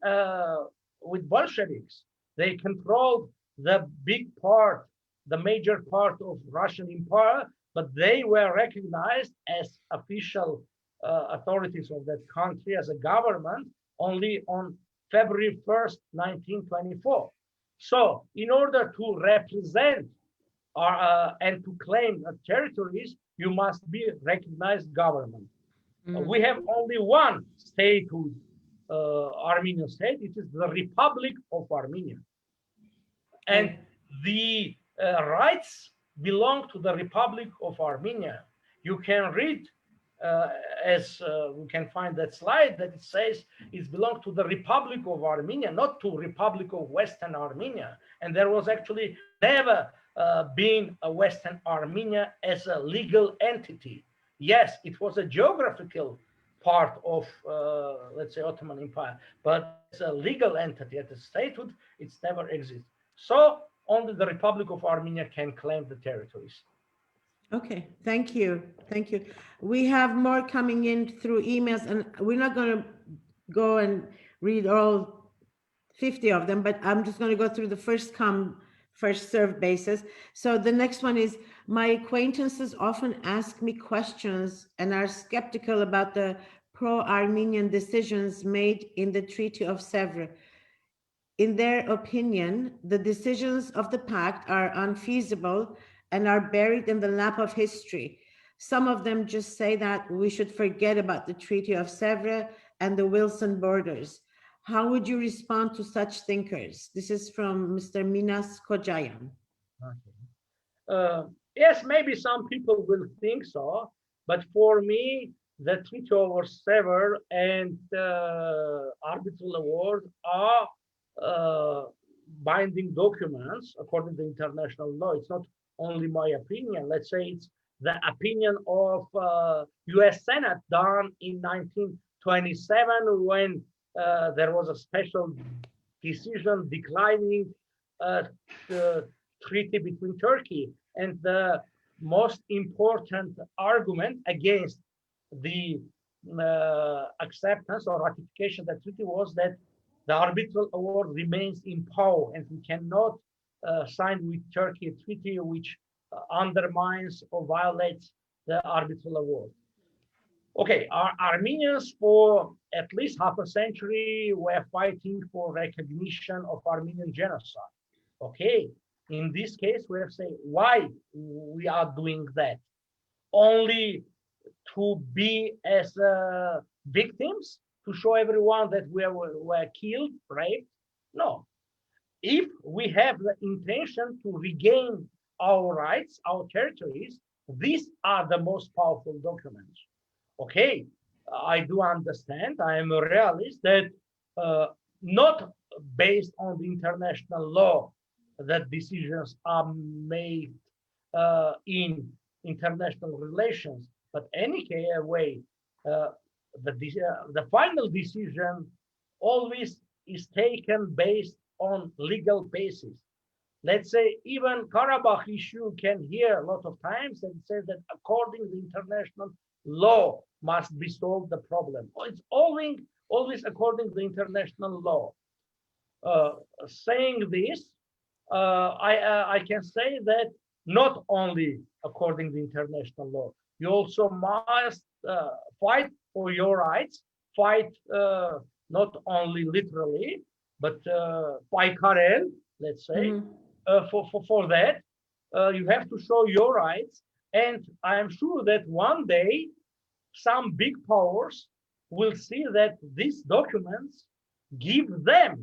with Bolsheviks. They controlled the big part, the major part of Russian Empire, but they were recognized as official authorities of that country as a government only on February 1st, 1924. So in order to represent and to claim territories, you must be recognized government. We have only one statehood, Armenian state. It is the Republic of Armenia. And the rights belong to the Republic of Armenia. You can read, as we can find that slide, that it says it belongs to the Republic of Armenia, not to Republic of Western Armenia. And there was actually never being a Western Armenia as a legal entity. Yes, it was a geographical part of, let's say, Ottoman Empire, but as a legal entity, as a statehood, it's never existed. So only the Republic of Armenia can claim the territories. Okay, thank you. Thank you. We have more coming in through emails, and we're not going to go and read all 50 of them, but I'm just going to go through the first come, first served basis. So the next one is, my acquaintances often ask me questions and are skeptical about the pro-Armenian decisions made in the Treaty of Sèvres. In their opinion, the decisions of the pact are unfeasible and are buried in the lap of history. Some of them just say that we should forget about the Treaty of Sèvres and the Wilson borders. How would you respond to such thinkers? This is from Mr. Minas Kocayan. Yes, maybe some people will think so, but for me, the Treaty of Sèvres and arbitral award are binding documents according to international law. It's not only my opinion. Let's say it's the opinion of U.S. Senate done in 1927 when there was a special decision declining the treaty between Turkey. And the most important argument against the acceptance or ratification of the treaty was that the arbitral award remains in power and we cannot sign with Turkey a treaty which undermines or violates the arbitral award. Okay, Armenians for at least half a century were fighting for recognition of Armenian genocide. Okay, in this case, we have to say why we are doing that. Only to be as victims, to show everyone that we were killed, raped? No. If we have the intention to regain our rights, our territories, these are the most powerful documents. Okay, I do understand, I am a realist, that not based on the international law that decisions are made in international relations, but any way, the final decision always is taken based on legal basis. Let's say even Karabakh issue can hear a lot of times and say that according to international law must be solved the problem. It's always according to the international law. Saying this, I can say that not only according to international law, you also must fight for your rights, fight not only literally, but by Karel, let's say, for that, you have to show your rights. And I am sure that one day some big powers will see that these documents give them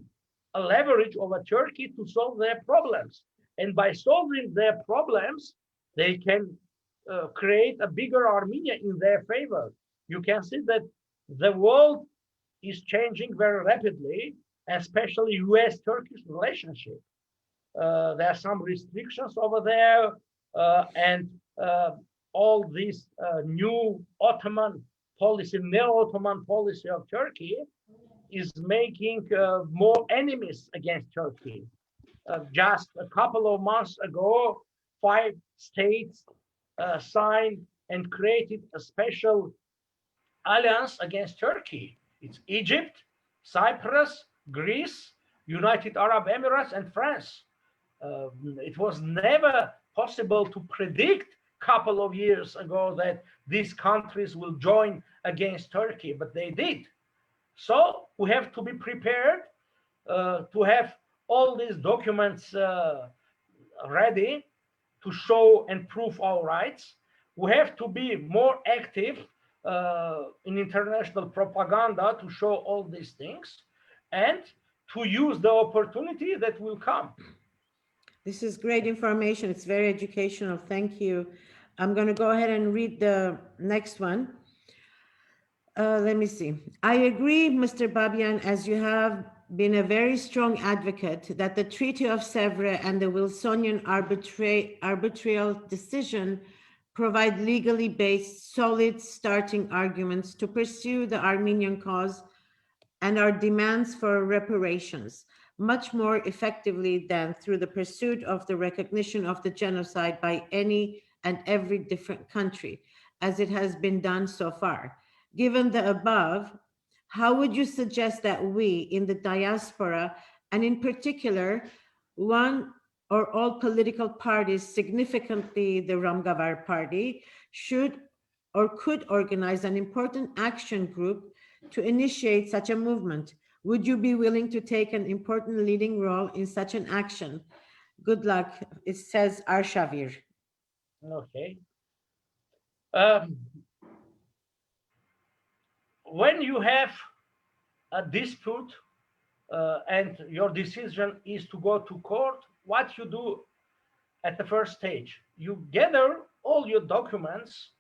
a leverage over Turkey to solve their problems. And by solving their problems, they can create a bigger Armenia in their favor. You can see that the world is changing very rapidly, especially US-Turkish relationship. There are some restrictions over there, and all this new Ottoman policy, neo-Ottoman policy of Turkey is making more enemies against Turkey. Just a couple of months ago, 5 states signed and created a special alliance against Turkey. It's Egypt, Cyprus, Greece, United Arab Emirates, and France. It was never possible to predict a couple of years ago that these countries will join against Turkey, but they did. So we have to be prepared to have all these documents ready to show and prove our rights. We have to be more active in international propaganda to show all these things and to use the opportunity that will come. This is great information. It's very educational. Thank you. I'm going to go ahead and read the next one. Let me see. I agree, Mr. Babian, as you have been a very strong advocate that the Treaty of Sèvres and the Wilsonian arbitral decision provide legally based, solid starting arguments to pursue the Armenian cause and our demands for reparations much more effectively than through the pursuit of the recognition of the genocide by any and every different country, as it has been done so far. Given the above, how would you suggest that we in the diaspora, and in particular, one or all political parties, significantly the Ramgavar Party, should or could organize an important action group to initiate such a movement? Would you be willing to take an important leading role in such an action? Good luck, it says Arshavir. Okay. When you have a dispute and your decision is to go to court, what you do at the first stage? You gather all your documents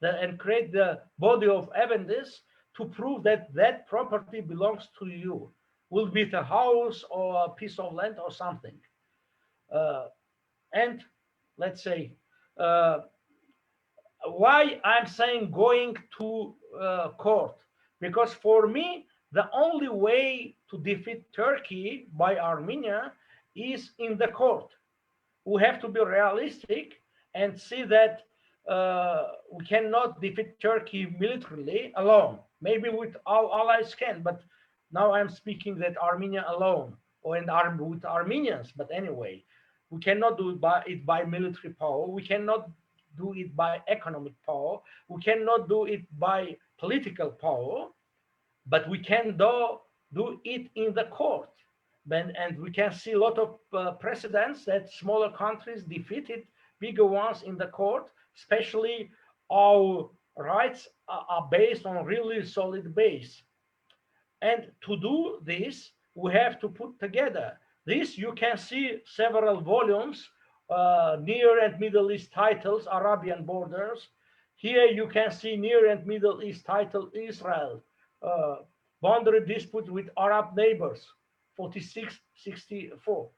and create the body of evidence to prove that that property belongs to you. Will be the house or a piece of land or something. And let's say, why I'm saying going to court? Because for me, the only way to defeat Turkey by Armenia is in the court. We have to be realistic and see that we cannot defeat Turkey militarily alone. Maybe with our allies can, but now I'm speaking that Armenia alone or with Armenians. But anyway, we cannot do it by military power. We cannot do it by economic power. We cannot do it by political power, but we can do it in the court. And we can see a lot of precedents that smaller countries defeated bigger ones in the court, especially our rights are based on really solid base. And to do this, we have to put together this. You can see several volumes, Near and Middle East titles, Arabian borders. Here you can see Near and Middle East title, Israel, boundary dispute with Arab neighbors, 4664.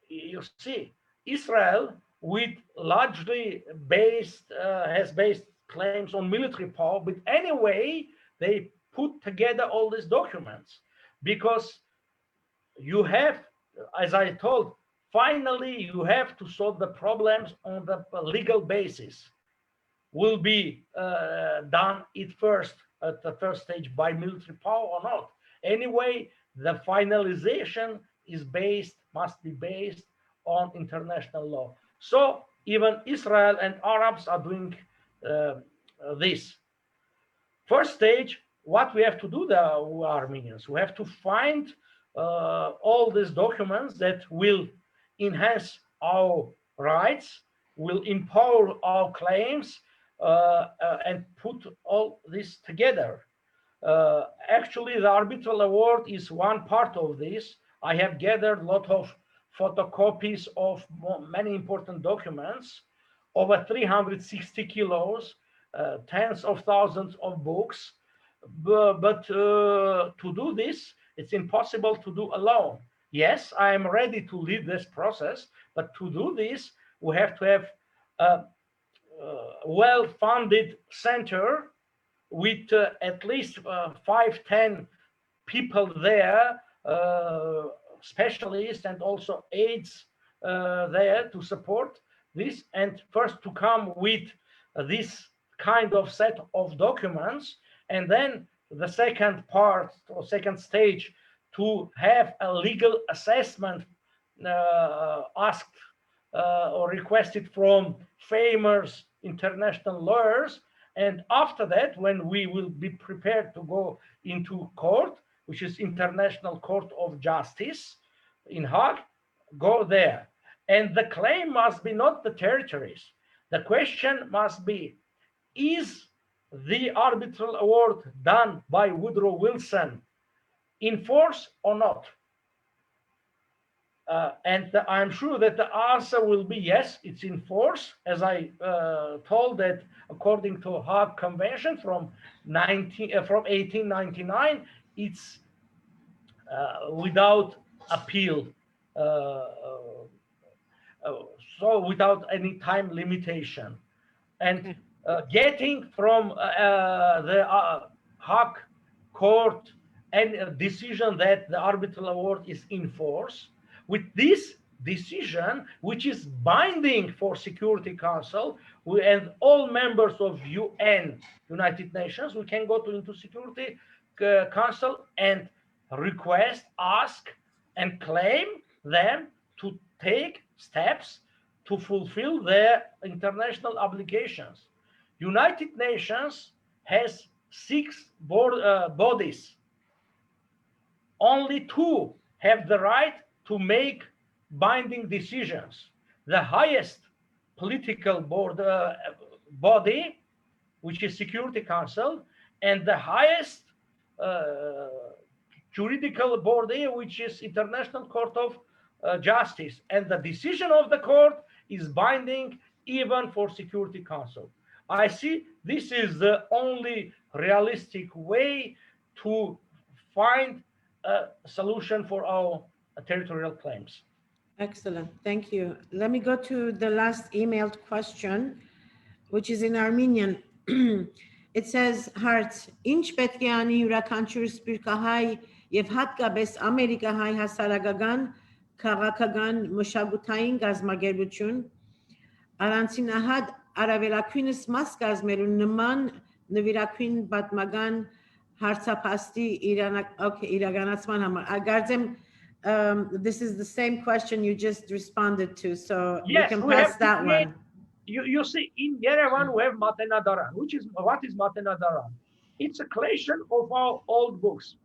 You see, Israel, with largely has based claims on military power, but anyway, they put together all these documents because you have, as I told, finally you have to solve the problems on the legal basis. Will be done at the first stage by military power or not? Anyway, the finalization must be based on international law. So even Israel and Arabs are doing this. First stage, what we have to do, the Armenians, we have to find all these documents that will enhance our rights, will empower our claims, and put all this together. Actually, the arbitral award is one part of this. I have gathered a lot of photocopies of many important documents, over 360 kilos, tens of thousands of books. But to do this, it's impossible to do alone. Yes, I am ready to lead this process, but to do this, we have to have a well-funded center with at least 5-10 people there, specialists and also aides there to support this. And first to come with this kind of set of documents, and then the second part or second stage to have a legal assessment asked or requested from famous international lawyers. And after that, when we will be prepared to go into court, which is International Court of Justice in Hague, go there. And the claim must be not the territories. The question must be, is the arbitral award done by Woodrow Wilson in force or not? And I'm sure that the answer will be yes, it's in force. As I told, that according to Hague Convention from 1899, it's without appeal, so without any time limitation. And getting from the Hague Court a decision that the arbitral award is in force, with this decision, which is binding for Security Council and all members of UN, United Nations, we can go into Security Council and request, ask, and claim them to take steps to fulfill their international obligations. United Nations has 6 bodies. Only 2 have the right to make binding decisions. The highest political body, which is Security Council, and the highest juridical body, which is International Court of Justice. And the decision of the court is binding even for Security Council. I see this is the only realistic way to find a solution for our territorial claims. Excellent, thank you. Let me go to the last emailed question, which is in Armenian. It says, Hart, ինչ պետք է անի յուրաքանչյուր սպիրկահայ եւ հատկապես ամերիկահայ հասարակական քաղաքական մշակութային գազམ་ագերբություն առանցինահատ արավելակույնս մաս կազմելու նման նվիրակույն պատմական հարցափաստի իրականացման համար։ Ագարձեմ, this is the same question you just responded to, so yes, you can pass that one. You see, in Yerevan we have Matenadaran, which is, what is Matenadaran? It's a collection of our old books.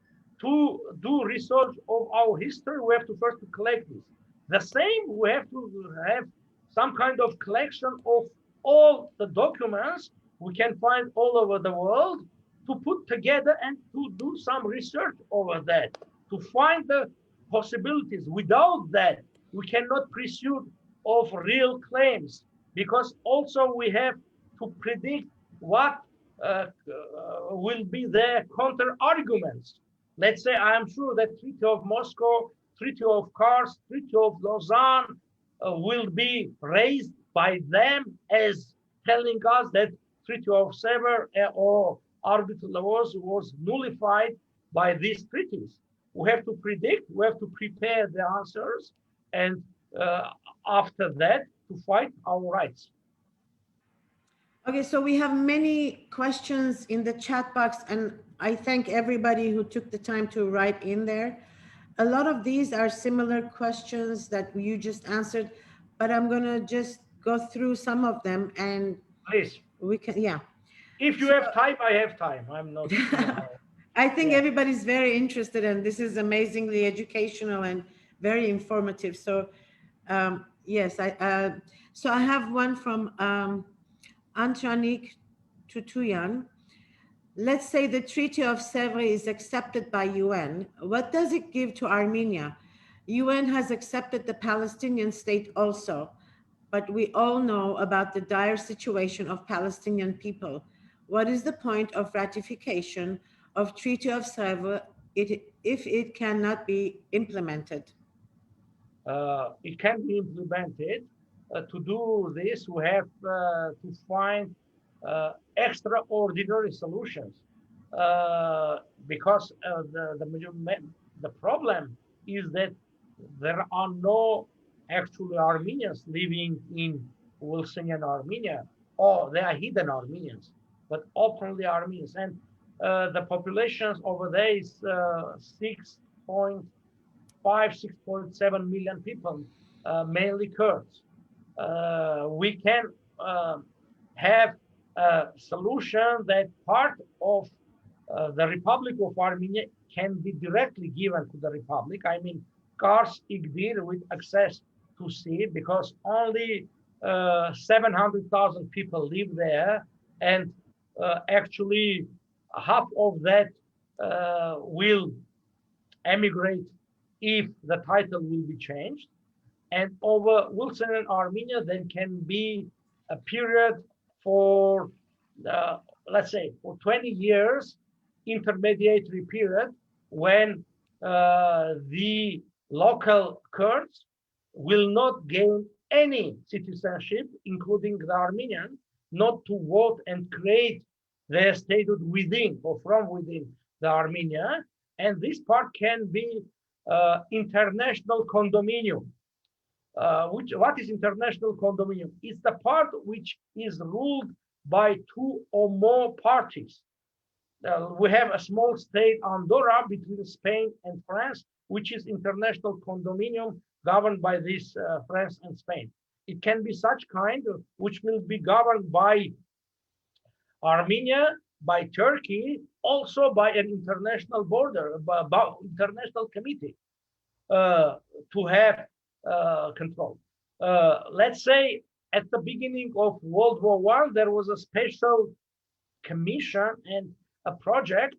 To do research of our history, we have to first collect this. The same, we have to have some kind of collection of all the documents we can find all over the world, to put together and to do some research over that, to find the possibilities. Without that, we cannot pursue of real claims, because also we have to predict what will be their counter arguments. Let's say, I am sure that Treaty of Moscow, Treaty of Kars, Treaty of Lausanne will be raised by them as telling us that Treaty of Sevres or arbitral laws was nullified by these treaties. We have to predict, we have to prepare the answers, and after that, to fight our rights. Okay, so we have many questions in the chat box, and I thank everybody who took the time to write in there. A lot of these are similar questions that you just answered, but I'm gonna just go through some of them, and please, we can, yeah. If you have time, I have time. I'm not. I think everybody's very interested, and this is amazingly educational and very informative. So yes, so I have one from Antranik Tutuyan. Let's say the Treaty of Sevres is accepted by UN. What does it give to Armenia? UN has accepted the Palestinian state also, but we all know about the dire situation of Palestinian people. What is the point of ratification of Treaty of Sevres if it cannot be implemented? It can be implemented. To do this, we have to find extraordinary solutions, because the problem is that there are no actual Armenians living in Wilsonian Armenia, or they are hidden Armenians, but openly Armenians. And the populations over there is 6.5, 6.7 million people, mainly Kurds. We can have a solution that part of the Republic of Armenia can be directly given to the Republic. I mean, Kars, Igdir, with access to sea, because only 700,000 people live there, and actually half of that will emigrate if the title will be changed. And over Wilsonian Armenia, there can be a period for, let's say, for 20 years, intermediary period, when the local Kurds will not gain any citizenship, including the Armenian, not to vote and create their statehood within or from within the Armenia. And this part can be international condominium. What is international condominium? It's the part which is ruled by two or more parties. We have a small state, Andorra, between Spain and France, which is international condominium governed by this France and Spain. It can be such kind which will be governed by Armenia, by Turkey, also by an international border, by international committee to have control. Let's say at the beginning of World War I, there was a special commission and a project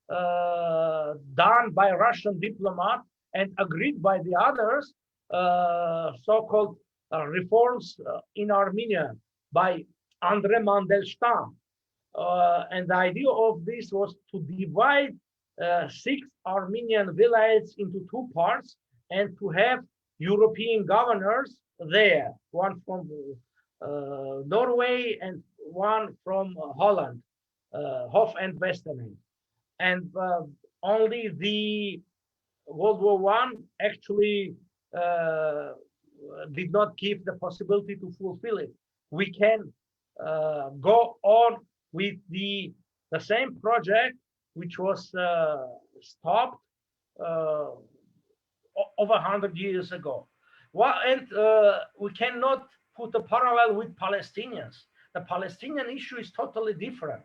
done by a Russian diplomat and agreed by the others, so-called reforms in Armenia by Andre Mandelstam. And the idea of this was to divide 6 Armenian villages into 2 parts and to have European governors there, one from Norway and one from Holland, Hof and Westernen. And only the World War I actually did not give the possibility to fulfill it. We can go on with the same project, which was stopped over 100 years ago. Well, and we cannot put a parallel with Palestinians. The Palestinian issue is totally different.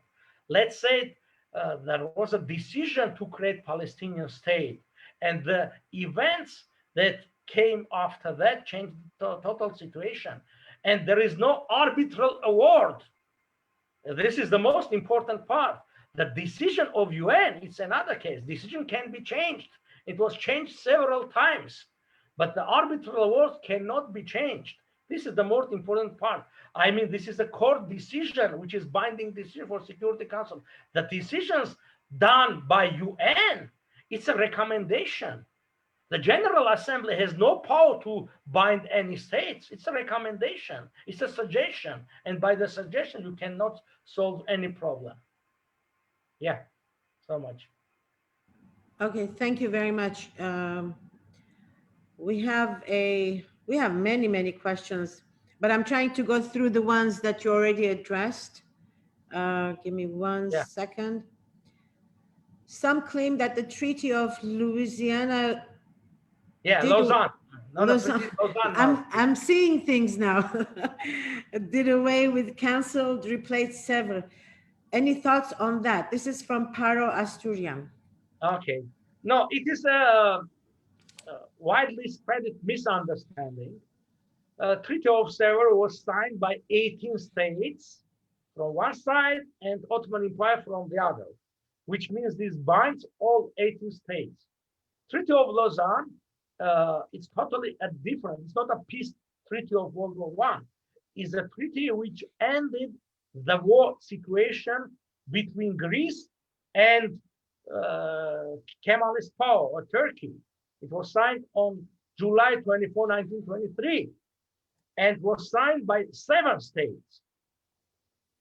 Let's say there was a decision to create Palestinian state, and the events that came after that changed the total situation. And there is no arbitral award. This is the most important part. The decision of UN, it's another case. Decision can be changed. It was changed several times, but the arbitral award cannot be changed. This is the most important part. I mean, this is a court decision, which is binding decision for Security Council. The decisions done by UN, it's a recommendation. The General Assembly has no power to bind any states. It's a recommendation. It's a suggestion. And by the suggestion, you cannot solve any problem. Yeah, so much. Okay, thank you very much. We have many questions, but I'm trying to go through the ones that you already addressed. Give me one second. Some claim that the Treaty of Louisiana. Lausanne. Lausanne. I'm seeing things now. Did away with canceled, replaced several. Any thoughts on that? This is from Paro Asturian. Okay. No, it is a widely spread misunderstanding. Treaty of Sevres was signed by 18 states from one side and Ottoman Empire from the other, which means this binds all 18 states. Treaty of Lausanne, it's totally a different, it's not a peace treaty of World War I. It's a treaty which ended the war situation between Greece and Kemalist power or Turkey. It was signed on July 24, 1923, and was signed by 7 states.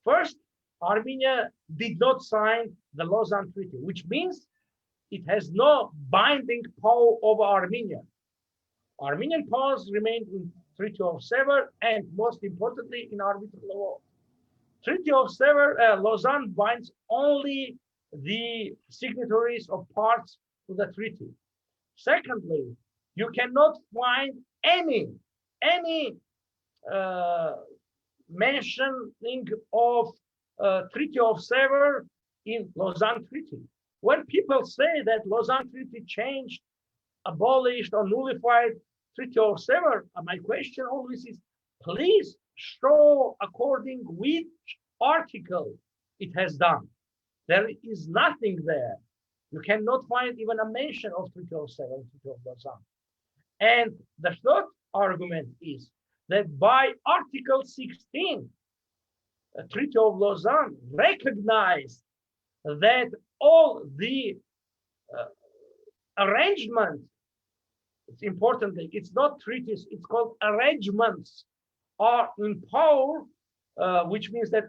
First, Armenia did not sign the Lausanne Treaty, which means it has no binding power over Armenia. Armenian powers remained in Treaty of Sevres and, most importantly, in arbitral law. Treaty of Sevres, Lausanne binds only the signatories of parts to the treaty. Secondly, you cannot find any mentioning of Treaty of Sevres in Lausanne Treaty. When people say that Lausanne Treaty changed, abolished, or nullified Treaty of Sevres, my question always is, please show according which article it has done. There is nothing there. You cannot find even a mention of Treaty of Sevres, Treaty of Lausanne. And the third argument is that by Article 16, the Treaty of Lausanne recognized that all the arrangement, it's important, it's not treaties, it's called arrangements, are in power, which means that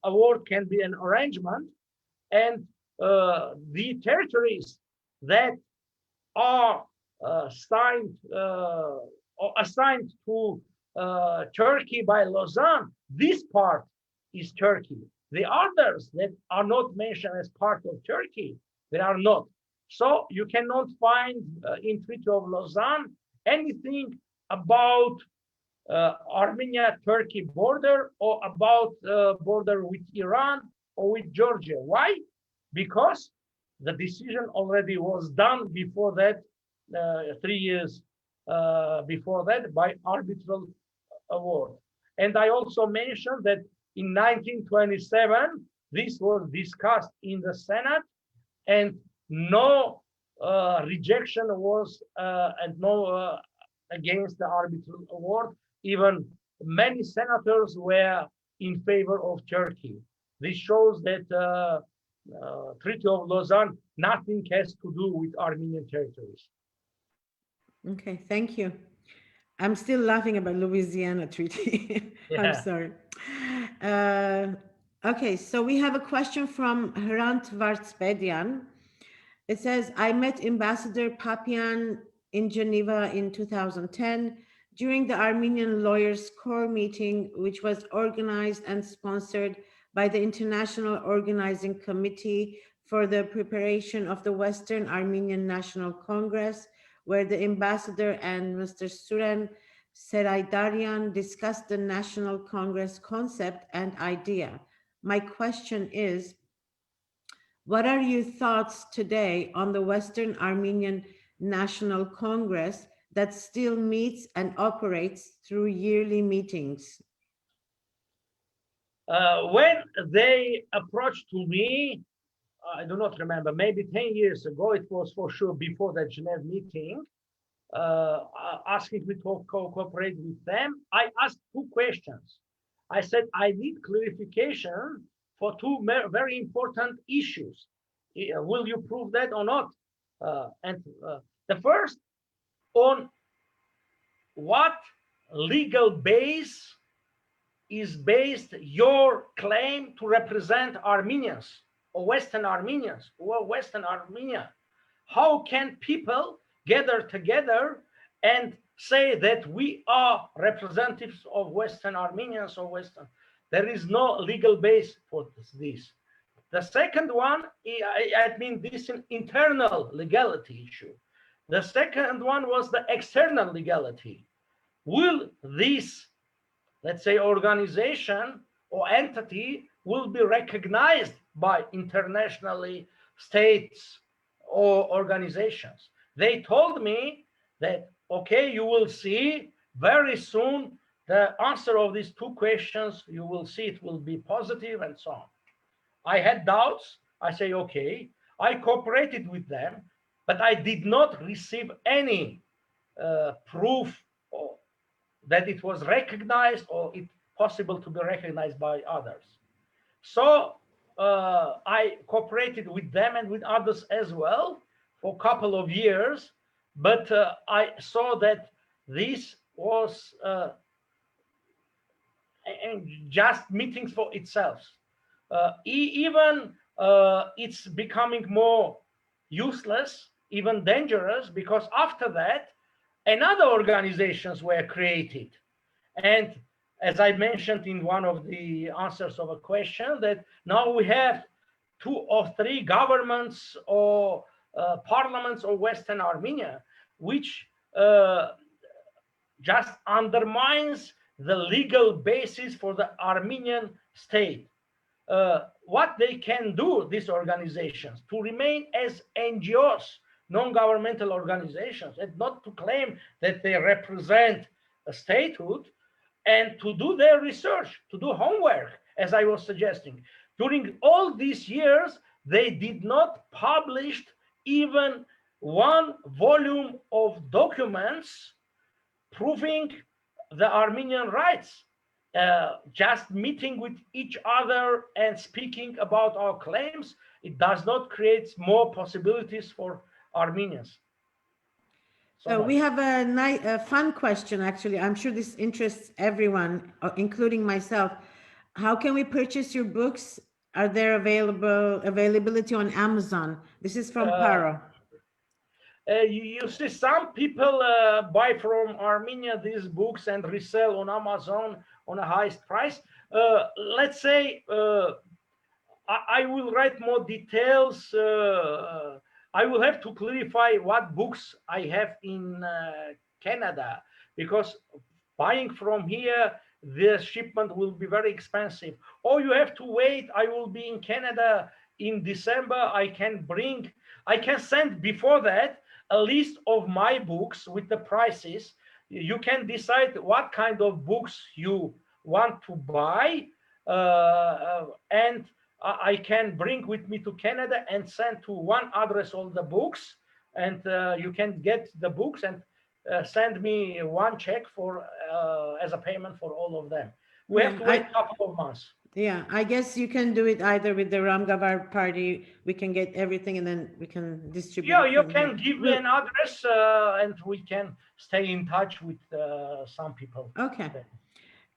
a word can be an arrangement, and the territories that are signed or assigned to Turkey by Lausanne, this part is Turkey. The others that are not mentioned as part of Turkey, they are not. So you cannot find in Treaty of Lausanne anything about Armenia-Turkey border or about border with Iran or with Georgia. Why? Because the decision already was done before that, 3 years before that, by arbitral award. And I also mentioned that in 1927, this was discussed in the Senate, and no rejection was and no against the arbitral award. Even many senators were in favor of Turkey. This shows that Treaty of Lausanne, nothing has to do with Armenian territories. Okay, thank you. I'm still laughing about Louisiana Treaty. Yeah. I'm sorry. Okay, so we have a question from Hrant Vartspedian. It says, I met Ambassador Papian in Geneva in 2010 during the Armenian Lawyers Corps meeting, which was organized and sponsored by the International Organizing Committee for the preparation of the Western Armenian National Congress, where the ambassador and Mr. Suren Seraydarian discussed the National Congress concept and idea. My question is, what are your thoughts today on the Western Armenian National Congress that still meets and operates through yearly meetings? When they approached to me, I do not remember, maybe 10 years ago, it was for sure before that Geneva meeting, asking me to cooperate with them, I asked 2 questions. I said, I need clarification for 2 very important issues. Will you prove that or not? The first, on what legal base is based your claim to represent Armenians or Western Armenians or Western Armenia? How can people gather together and say that we are representatives of Western Armenians or Western? There is no legal base for this. The second one, I mean, this is an internal legality issue. The second one was the external legality. Will this, let's say, organization or entity will be recognized by internationally states or organizations? They told me that, okay, you will see very soon the answer of these 2 questions. You will see it will be positive and so on. I had doubts. I say, okay, I cooperated with them, but I did not receive any proof that it was recognized or it possible to be recognized by others. So I cooperated with them and with others as well for a couple of years, but I saw that this was just meetings for itself. Even it's becoming more useless, even dangerous, because after that, another organizations were created. And as I mentioned in one of the answers of a question, that now we have 2 or 3 governments or parliaments of Western Armenia, which just undermines the legal basis for the Armenian state. What they can do, these organizations, to remain as NGOs, non-governmental organizations, and not to claim that they represent a statehood, and to do their research, to do homework, as I was suggesting. During all these years, they did not publish even 1 volume of documents proving the Armenian rights. Just meeting with each other and speaking about our claims, it does not create more possibilities for Armenians. So we have a fun question, actually. I'm sure this interests everyone, including myself. How can we purchase your books? Are there availability on Amazon? This is from Paro. You see, some people buy from Armenia these books and resell on Amazon on a highest price. Let's say I will write more details. I will have to clarify what books I have in Canada, because buying from here, the shipment will be very expensive. Or you have to wait. I will be in Canada in December. I can send before that a list of my books with the prices. You can decide what kind of books you want to buy, and I can bring with me to Canada and send to one address all the books, and you can get the books and send me one check for as a payment for all of them. We have to wait a couple of months. Yeah, I guess you can do it either with the Ramgavar party. We can get everything and then we can distribute. Yeah, you can give me an address and we can stay in touch with some people. Okay,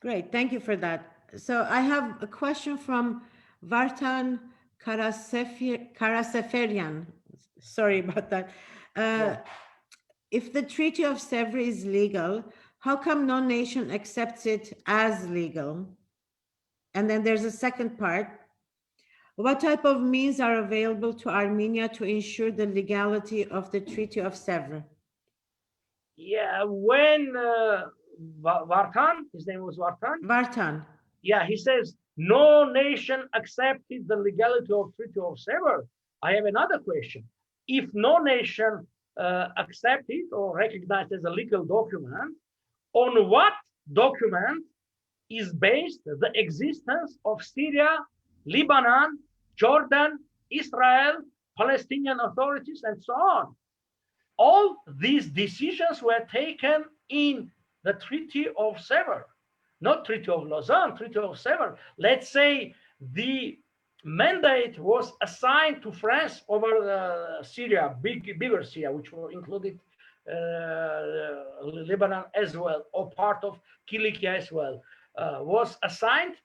great. Thank you for that. So I have a question from Vartan Karaseferian. Sorry about that. If the Treaty of Sèvres is legal, how come no nation accepts it as legal? And then there's a second part. What type of means are available to Armenia to ensure the legality of the Treaty of Sèvres? Yeah, when Vartan, his name was Vartan? Vartan. Yeah, he says, no nation accepted the legality of Treaty of Sèvres. I have another question. If no nation accepted or recognized as a legal document, on what document is based the existence of Syria, Lebanon, Jordan, Israel, Palestinian authorities, and so on? All these decisions were taken in the Treaty of Sèvres, not Treaty of Lausanne, Treaty of Sèvres. Let's say the mandate was assigned to France over Syria, bigger Syria, which included Lebanon as well, or part of Kilikia as well, was assigned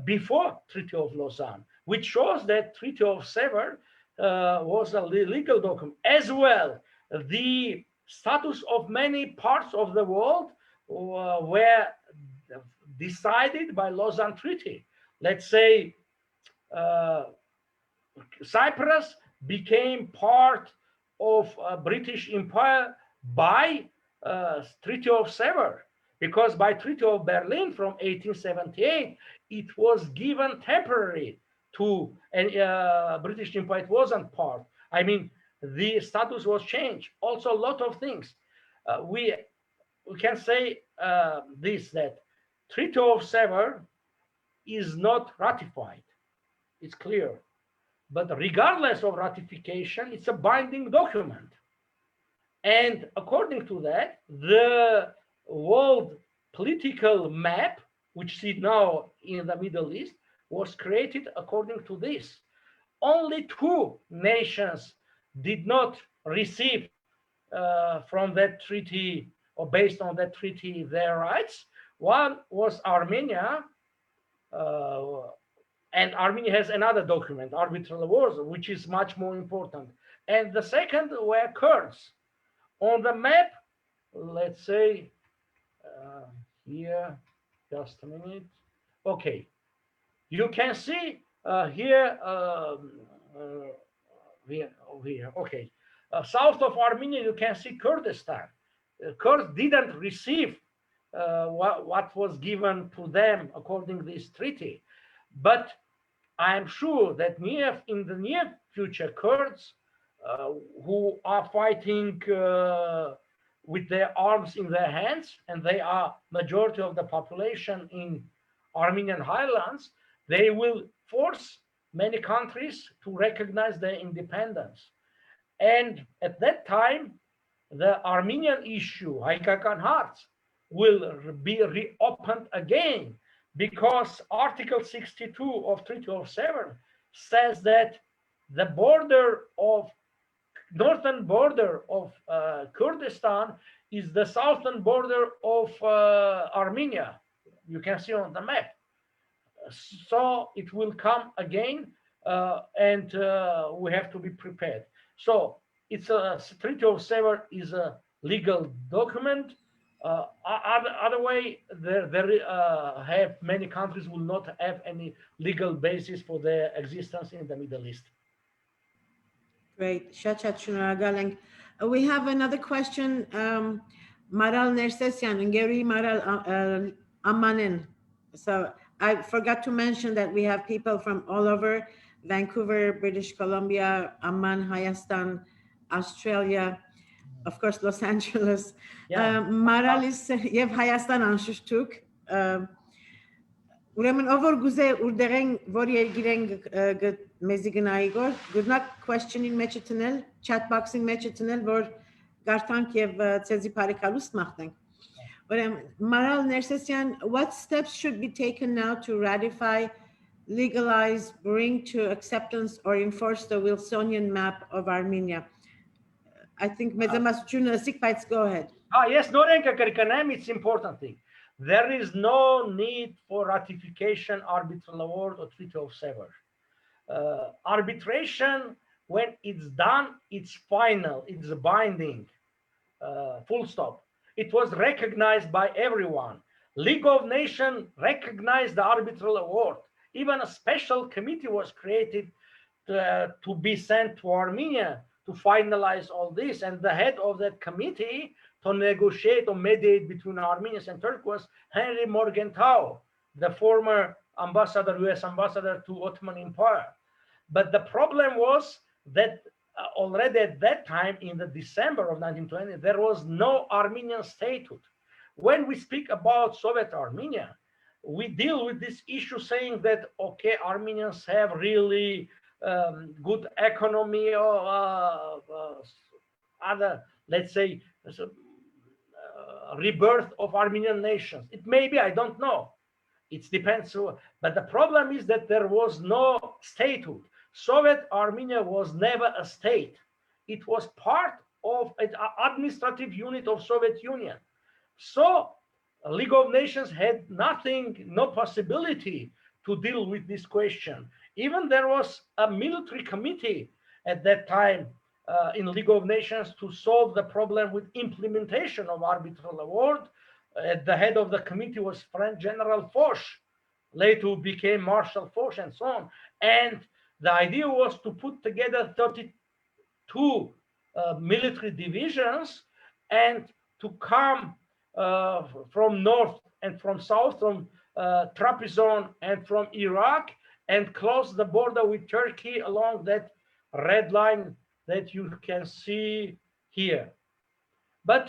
before Treaty of Lausanne, which shows that Treaty of Sèvres was a legal document. As well, the status of many parts of the world were decided by Lausanne Treaty. Let's say Cyprus became part of British Empire by Treaty of Sèvres, because by Treaty of Berlin from 1878, it was given temporary to British Empire. It wasn't part. I mean, the status was changed. Also, a lot of things. We can say this, that Treaty of Sèvres is not ratified. It's clear. But regardless of ratification, it's a binding document. And according to that, the world political map, which is now in the Middle East, was created according to this. Only two nations did not receive from that treaty, or based on that treaty, their rights. One was Armenia, and Armenia has another document, Arbitral Wars, which is much more important. And the second were Kurds. On the map, let's say here, just a minute. Okay, you can see here, here. Okay, south of Armenia, you can see Kurdistan. Kurds didn't receive what was given to them according to this treaty. But I'm sure that in the near future, Kurds who are fighting with their arms in their hands, and they are majority of the population in Armenian highlands, they will force many countries to recognize their independence. And at that time, the Armenian issue, Հայկական հարց, will be reopened again, because Article 62 of Treaty of Sèvres says that the border of northern border of Kurdistan is the southern border of Armenia. You can see on the map. So it will come again, and we have to be prepared. So it's a Treaty of Sevres is a legal document. Other way, there have many countries will not have any legal basis for their existence in the Middle East. Great. We have another question. Maral Nersesyan and Gary Maral Amanin. So I forgot to mention that we have people from all over Vancouver, British Columbia, Amman, Hayastan, Australia, of course, Los Angeles. Maral is Yev Hayastan Anshishtuk. Ուրեմն ով որ գուզե ուրդեղեն որ երգիրեն մեզի գնայի գոր good luck question-ին մեջը տնել chat box-ին մեջը տնել որ գարտանք եւ ցեզի բարեկալուստ մաղթենք ուրեմն Maral Nersesyan, what steps should be taken now to ratify, legalize, bring to acceptance or enforce the Wilsonian map of Armenia? I think go ahead. Yes, Norenka Karikanem, it's important thing. There is no need for ratification, arbitral award, or Treaty of Sevres. Arbitration, when it's done, it's final, it's binding, full stop. It was recognized by everyone. League of Nations recognized the arbitral award. Even a special committee was created to be sent to Armenia to finalize all this. And the head of that committee to negotiate or mediate between Armenians and Turkey was Henry Morgenthau, the former ambassador, US ambassador to Ottoman Empire. But the problem was that already at that time, in the December of 1920, there was no Armenian statehood. When we speak about Soviet Armenia, we deal with this issue saying that, okay, Armenians have really good economy or other, let's say, rebirth of Armenian nations. It may be, I don't know. It depends. But the problem is that there was no statehood. Soviet Armenia was never a state. It was part of an administrative unit of Soviet Union. So League of Nations had nothing, no possibility to deal with this question. Even there was a military committee at that time in League of Nations to solve the problem with implementation of arbitral award. At the head of the committee was French General Foch, later became Marshal Foch and so on. And the idea was to put together 32 military divisions and to come from north and from south, from Trabzon and from Iraq, and close the border with Turkey along that red line that you can see here. But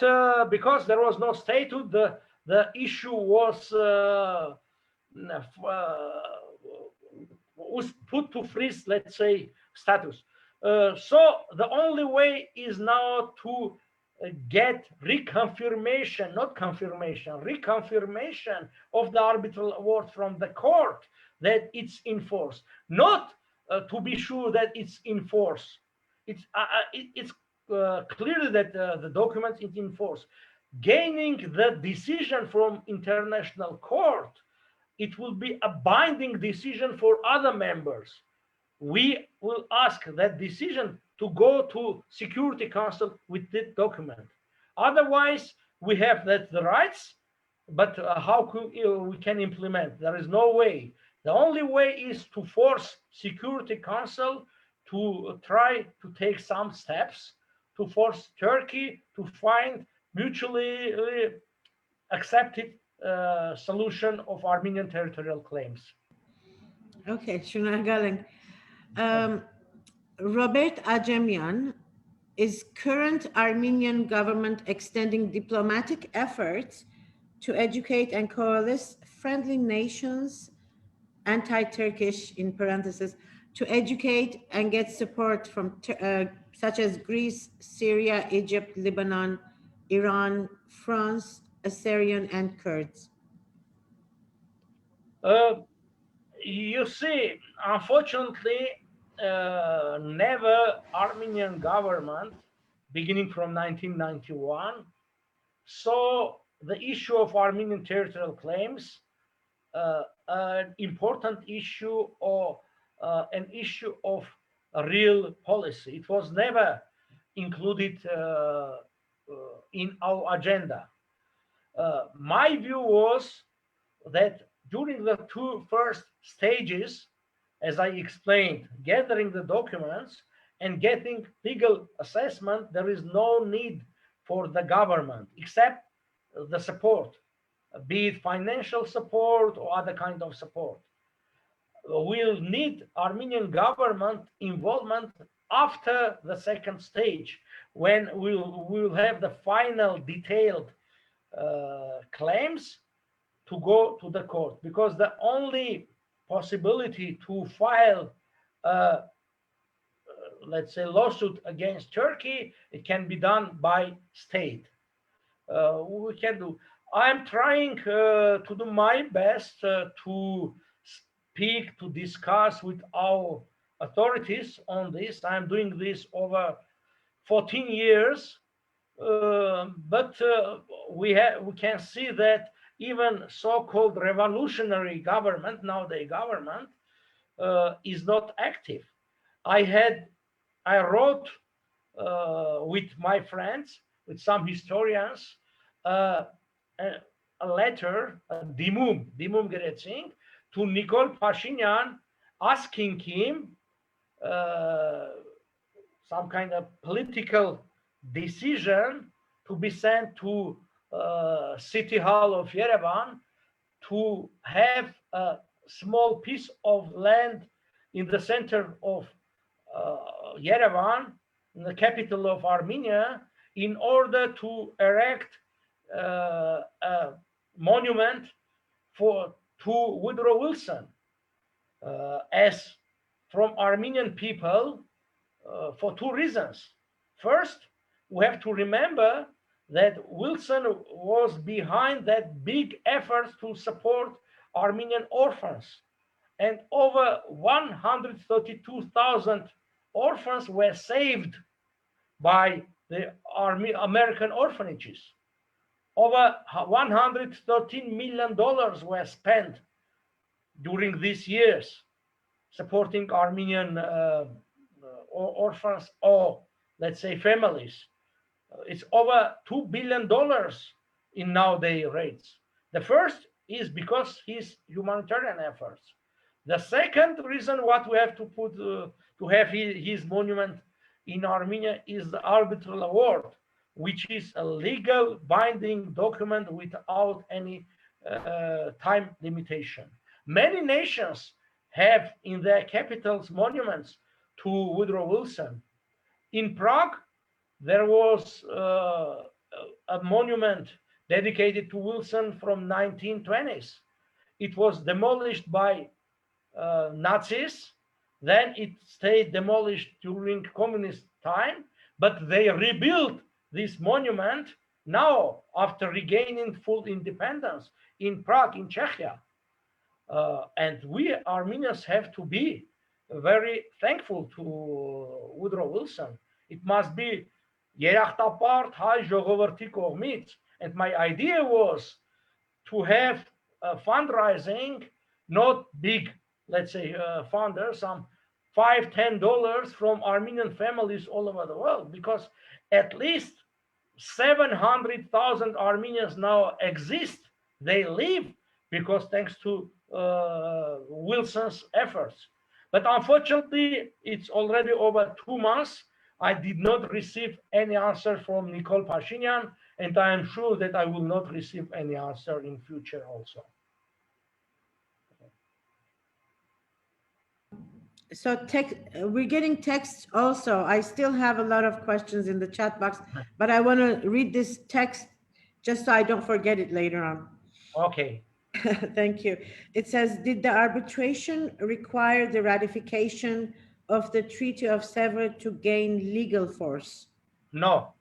because there was no statehood, the issue was put to freeze, let's say, status. So the only way is now to get reconfirmation, not confirmation, reconfirmation of the arbitral award from the court that it's in force, not to be sure that it's in force. It's clear that the document is in force. Gaining the decision from international court, it will be a binding decision for other members. We will ask that decision to go to Security Council with this document. Otherwise, we have that the rights, but how we can implement? There is no way. The only way is to force Security Council to try to take some steps to force Turkey to find mutually accepted solution of Armenian territorial claims. Okay, Shunagaling. Robert Ajemian, is current Armenian government extending diplomatic efforts to educate and coalesce friendly nations, anti-Turkish in parentheses, to educate and get support from such as Greece, Syria, Egypt, Lebanon, Iran, France, Assyrian, and Kurds? You see, unfortunately, never Armenian government, beginning from 1991, saw the issue of Armenian territorial claims an important issue or an issue of a real policy. It was never included in our agenda. My view was that during the two first stages, as I explained, gathering the documents and getting legal assessment, there is no need for the government except the support, be it financial support or other kind of support. We'll need Armenian government involvement after the second stage, when we'll have the final detailed claims to go to the court, because the only possibility to file let's say lawsuit against Turkey, it can be done by state. We can do. I'm trying to do my best to speak, to discuss with our authorities on this. I'm doing this over 14 years, but we can see that even so-called revolutionary government, nowadays government, is not active. I wrote with my friends, with some historians, a letter, a dimum Geretzing, to Nikol Pashinyan, asking him some kind of political decision to be sent to City Hall of Yerevan to have a small piece of land in the center of Yerevan, in the capital of Armenia, in order to erect a monument to Woodrow Wilson, as from Armenian people, for two reasons. First, we have to remember that Wilson was behind that big effort to support Armenian orphans, and over 132,000 orphans were saved by the American orphanages. Over $113 million were spent during these years supporting Armenian orphans, or let's say families. It's over $2 billion in nowadays rates. The first is because his humanitarian efforts. The second reason what we have to put to have his monument in Armenia is the arbitral award, which is a legal binding document without any time limitation. Many nations have in their capitals monuments to Woodrow Wilson. In Prague, there was a monument dedicated to Wilson from 1920s. It was demolished by Nazis. Then it stayed demolished during communist time, but they rebuilt this monument now after regaining full independence in Prague, in Czechia. And we Armenians have to be very thankful to Woodrow Wilson. It must be երախտապարտ հայ ժողովրդի կողմից. And my idea was to have a fundraising, not big, let's say, funders, some $5-10 from Armenian families all over the world, because at least 700,000 Armenians now exist. They live because thanks to Wilson's efforts. But unfortunately, it's already over 2 months. I did not receive any answer from Nikol Pashinyan, and I am sure that I will not receive any answer in future also. So we're getting texts also. I still have a lot of questions in the chat box, but I want to read this text just so I don't forget it later on. Okay. Thank you. It says, did the arbitration require the ratification of the Treaty of Sèvres to gain legal force? No.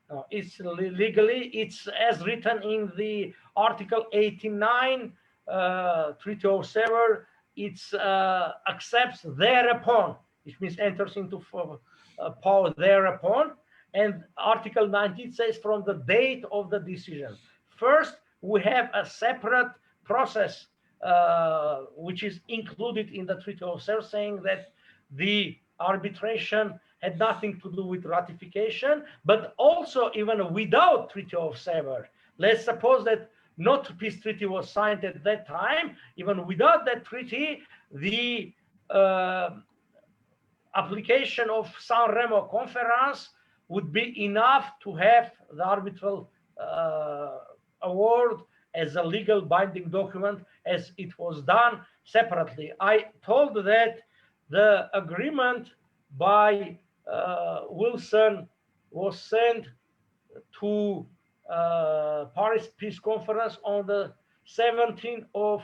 No, it's legally, it's as written in the Article 89 Treaty of Sèvres. It accepts thereupon. which means enters into power thereupon. And Article 19 says from the date of the decision. First, we have a separate process which is included in the Treaty of Sevres, saying that the arbitration had nothing to do with ratification, but also even without Treaty of Sevres. Let's suppose that no peace treaty was signed at that time. Even without that treaty, the application of San Remo Conference would be enough to have the arbitral award as a legal binding document, as it was done separately. I told that the agreement by Wilson was sent to Paris Peace Conference on the 17th of,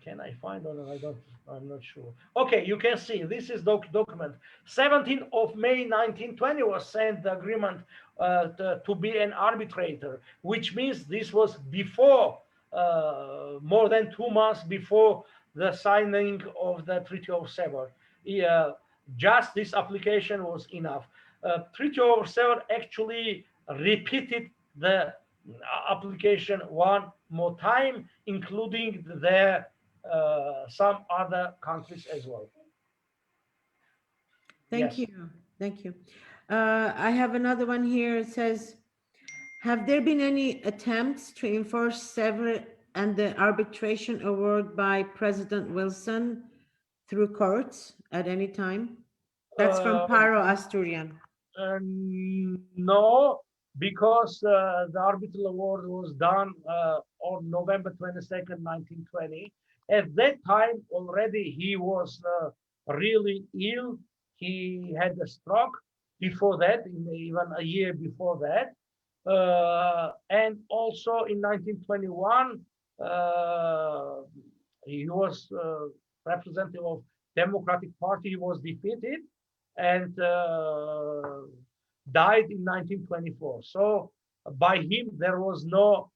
can I find on it? I'm not sure. Okay, you can see this is document. 17th of May 1920 was sent the agreement to be an arbitrator, which means this was before, more than 2 months before the signing of the Treaty of Sevres. Just this application was enough. Treaty of Sevres actually repeated the application one more time, including some other countries as well. Thank you. Thank you. I have another one here. It says, have there been any attempts to enforce Sevres and the arbitration award by President Wilson through courts at any time? That's from Paro Asturian. No, because the arbitral award was done on November 22nd, 1920. At that time already he was really ill. He had a stroke before that, even a year before that. And also in 1921, he was representative of Democratic Party. He was defeated and died in 1924. So by him, there was no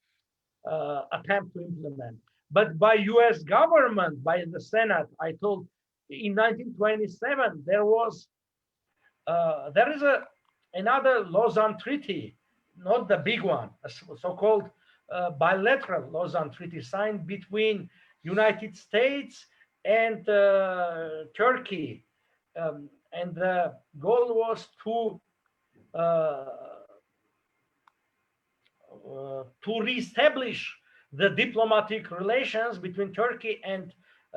attempt to implement. But by US government, by the Senate, I told in 1927, there is another Lausanne Treaty, not the big one, a so-called bilateral Lausanne Treaty signed between United States and Turkey. And the goal was to reestablish the diplomatic relations between Turkey and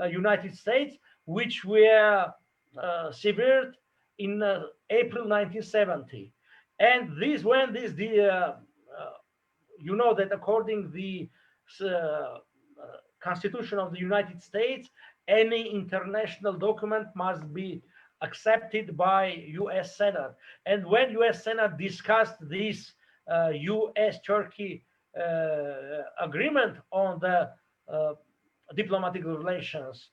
United States, which were severed in April 1970. And you know that according to the Constitution of the United States, any international document must be accepted by US Senate. And when US Senate discussed this US-Turkey agreement on the diplomatic relations,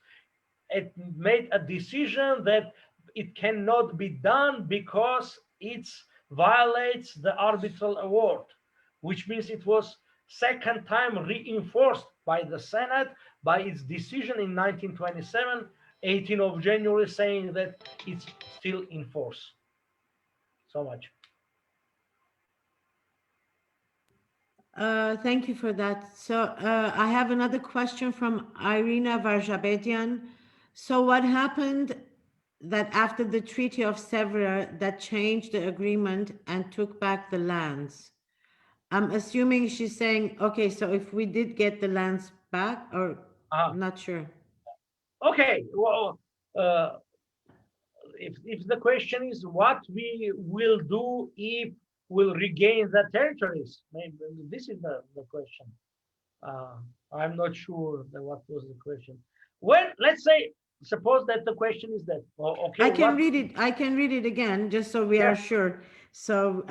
it made a decision that it cannot be done because it violates the arbitral award, which means it was second time reinforced by the Senate by its decision in 1927, 18th of January, saying that it's still in force. So much. Thank you for that. So I have another question from Irina Varjabedian. So what happened that after the Treaty of Sevres that changed the agreement and took back the lands? I'm assuming she's saying, okay, so if we did get the lands back, or I'm not sure. Okay, well, if the question is what we will do if we'll regain the territories, maybe this is the question. I'm not sure what was the question. Well, let's say, suppose that the question is that, okay. I can read it again, just so we are sure. So,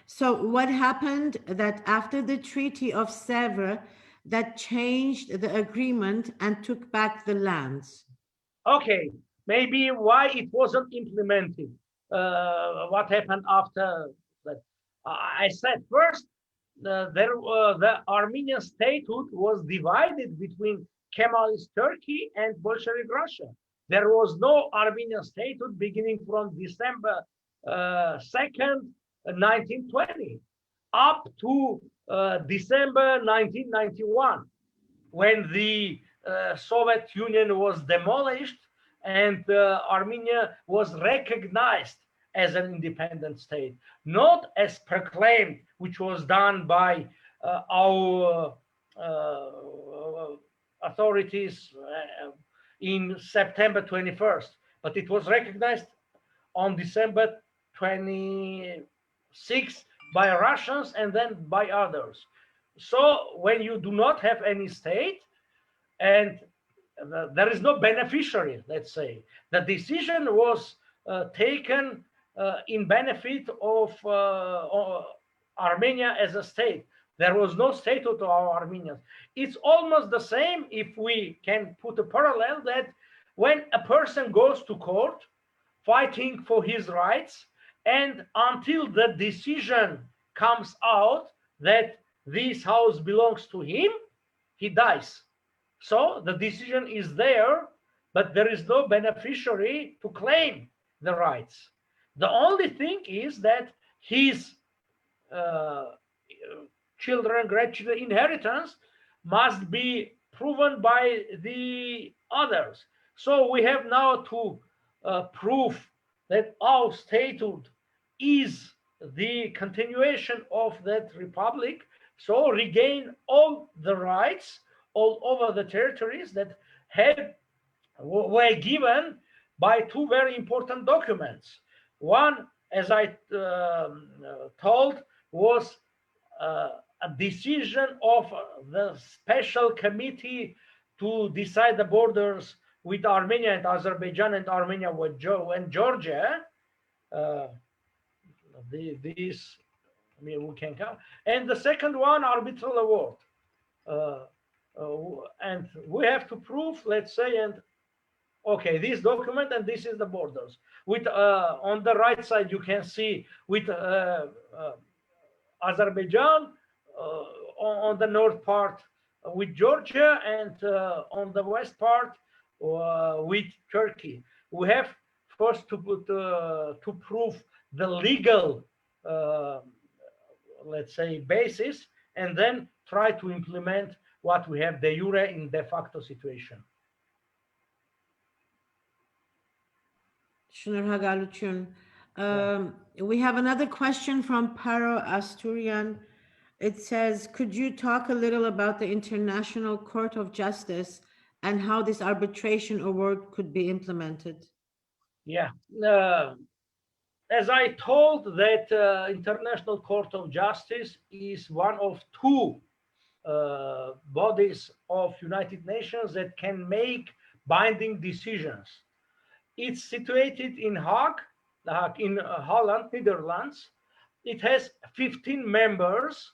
so what happened that after the Treaty of Sevres that changed the agreement and took back the lands? Okay, maybe why it wasn't implemented. What happened after that? I said first, the Armenian statehood was divided between Kemalist Turkey and Bolshevik Russia. There was no Armenian statehood beginning from December 2nd, 1920, up to December 1991, when the Soviet Union was demolished and Armenia was recognized as an independent state, not as proclaimed, which was done by our authorities in September 21st, but it was recognized on December 26th by Russians and then by others. So when you do not have any state and there is no beneficiary, let's say, the decision was taken in benefit of Armenia as a state. There was no statehood to our Armenians. It's almost the same, if we can put a parallel, that when a person goes to court fighting for his rights, and until the decision comes out that this house belongs to him, he dies. So the decision is there, but there is no beneficiary to claim the rights. The only thing is that his children, grandchildren, inheritance must be proven by the others. So we have now to prove that our statehood is the continuation of that republic, so regain all the rights all over the territories that were given by two very important documents. One, as I told, was a decision of the special committee to decide the borders with Armenia and Azerbaijan, and Armenia with Georgia. These, I mean, we can count. And the second one, arbitral award. And we have to prove, let's say, and okay, this document and this is the borders. With on the right side, you can see with Azerbaijan, on the north part with Georgia, and on the west part with Turkey. We have first to put to prove the legal, let's say, basis, and then try to implement what we have de jure in de facto situation. Şunurhagalochun. We have another question from Paro Asturian. It says, could you talk a little about the International Court of Justice and how this arbitration award could be implemented? Yeah. As I told, that International Court of Justice is one of two bodies of United Nations that can make binding decisions. It's situated in Hague, in Holland, Netherlands. It has 15 members.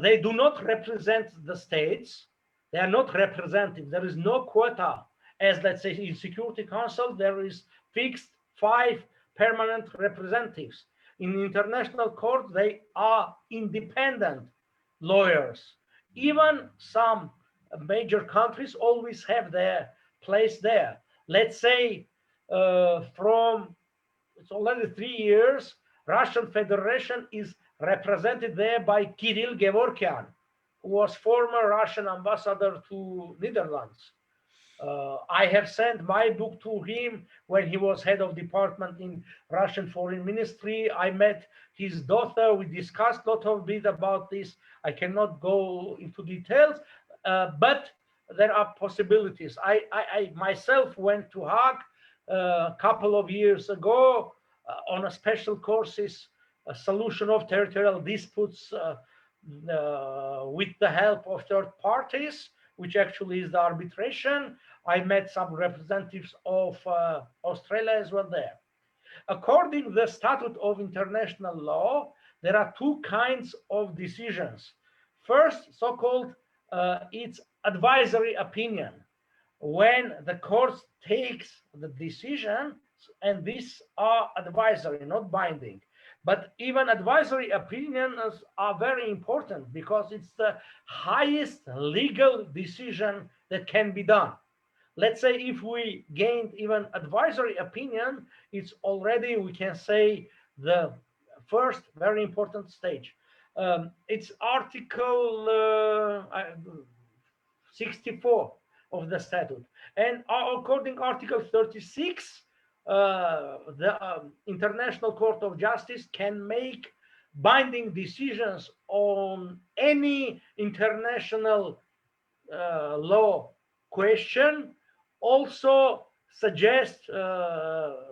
They do not represent the states. They are not representative. There is no quota. As, let's say, in Security Council, there is fixed 5 permanent representatives. In the International Court, they are independent lawyers. Even some major countries always have their place there. Let's say from, it's already 3 years, Russian Federation is represented there by Kirill Gevorkyan, who was former Russian ambassador to Netherlands. I have sent my book to him when he was head of department in Russian Foreign Ministry. I met his daughter. We discussed a lot of bit about this. I cannot go into details, but there are possibilities. I myself went to Hague a couple of years ago on a special courses, a solution of territorial disputes with the help of third parties, which actually is the arbitration. I met some representatives of Australia as well there. According to the Statute of International Law, there are two kinds of decisions. First, so-called it's advisory opinion, when the court takes the decision, and these are advisory, not binding. But even advisory opinions are very important because it's the highest legal decision that can be done. let's say if we gained even advisory opinion, it's already, we can say, the first very important stage. It's Article 64 of the statute. And according Article 36, the International Court of Justice can make binding decisions on any international law question, also suggest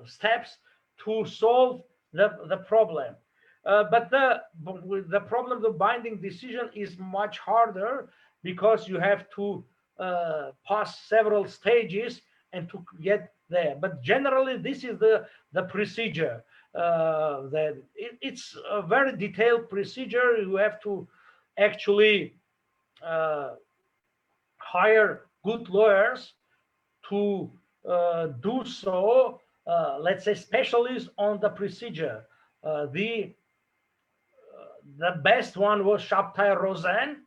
steps to solve the problem. But the problem of binding decision is much harder because you have to pass several stages and to get there. But generally, this is the procedure. It's a very detailed procedure. You have to actually hire good lawyers to do so. Let's say specialists on the procedure. The best one was Shabtai Rosen,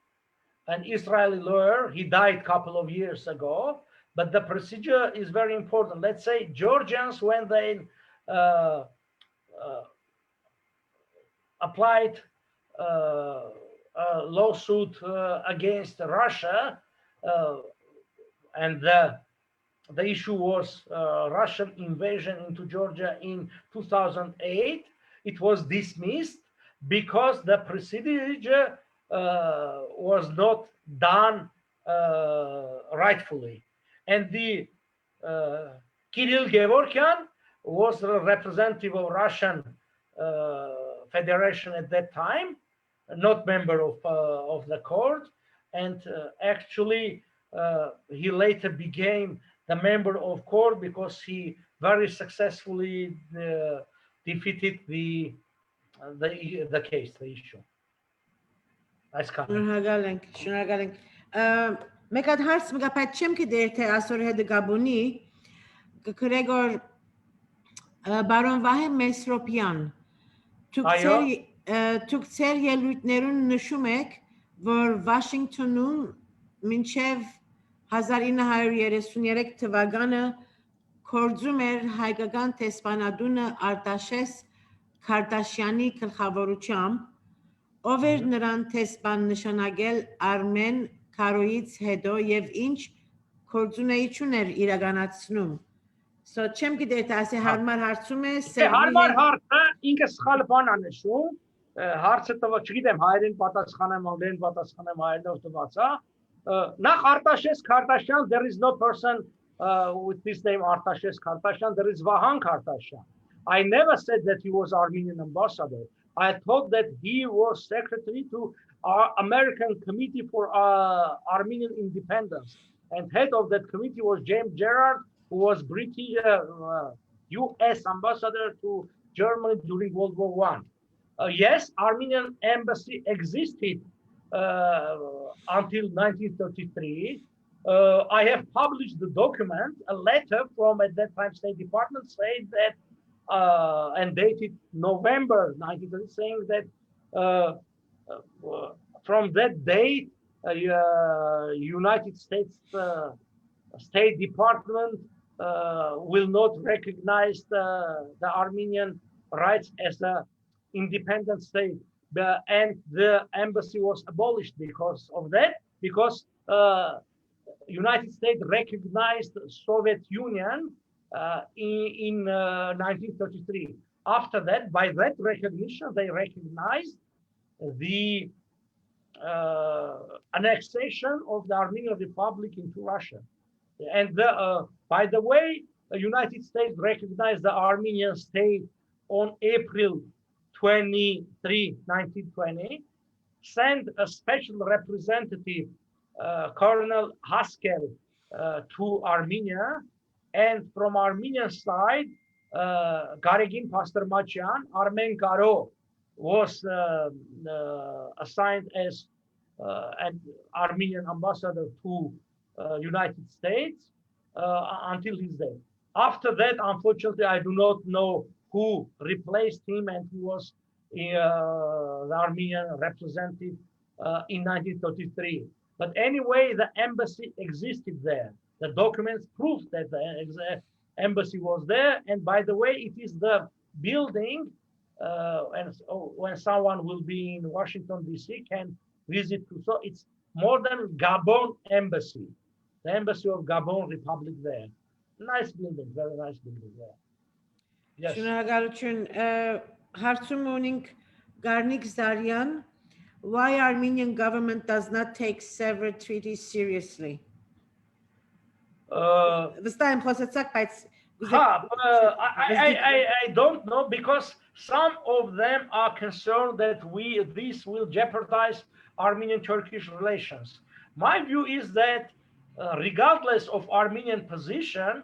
an Israeli lawyer. He died a couple of years ago, but the procedure is very important. Let's say Georgians, when they applied a lawsuit against Russia, and the issue was Russian invasion into Georgia in 2008, it was dismissed because the procedure was not done rightfully. And the Kirill Gevorkyan was a representative of Russian Federation at that time, not member of the court, and actually he later became the member of court because he very successfully defeated the case, the issue. Շնորհակալ ենք։ Մեկ հատ հարց մգապայտ չեմ կդեր թե ասոր հետ գաբունի Գրեգոր բարոն Վահե Մեսրոպյան դուք ծեր ելույթներուն նշում եք, որ Վաշինգտոնում մինչև 1933 թվականը կորձում էր հայկական տեսփանադունը Արտաշես Քարտաշյանի գլխավորությամբ, ով էր նրան տեսփան նշանակել Արմեն Քարոյից հետո եւ ինչ կորձունեություն էր իրականացնում։ So չեմ գիտեր թե ասի հարմար հարցում է հարմար հարցը ինքը սխալ բան է նշում, հարցը տվա չգիտեմ հայերեն պատասխանեմ, անգլերեն պատասխանեմ, հայերենով տված է։ Նախ Արտաշես Քարտաշյան, there is no person with this name Artashes Kartasyan, there is Vahan Kartasyan. I never said that he was Armenian ambassador. I thought that he was secretary to our American Committee for Armenian Independence. And head of that committee was James Gerard, who was British US ambassador to Germany during World War I. Yes, Armenian embassy existed until 1933. I have published the document, a letter from at that time State Department saying that, and dated November 1930, saying that from that date, United States State Department will not recognize the Armenian rights as an independent state. And the embassy was abolished because of that, because United States recognized the Soviet Union in 1933. After that, by that recognition, they recognized the annexation of the Armenian Republic into Russia. And by the way, the United States recognized the Armenian state on April 23, 1920, sent a special representative, Colonel Haskell, to Armenia. And from Armenian side, Garegin Pastormachian, Armen Karo, was assigned as an Armenian ambassador to United States until his death. After that, unfortunately, I do not know who replaced him and who was the Armenian representative in 1933. But anyway, the embassy existed there. The documents prove that the embassy was there. And by the way, it is the building, and so when someone will be in Washington, D.C., can visit. So it's modern Gabon embassy, the embassy of Gabon Republic there. Nice building, very nice building there. Yes. Շնորհակալություն հարցումունինք Garnik Zaryan, why Armenian government does not take several treaties seriously? Վստահ եմ խոսեցաք, բայց I don't know, because some of them are concerned that this will jeopardize Armenian-Turkish relations. My view is that regardless of Armenian position,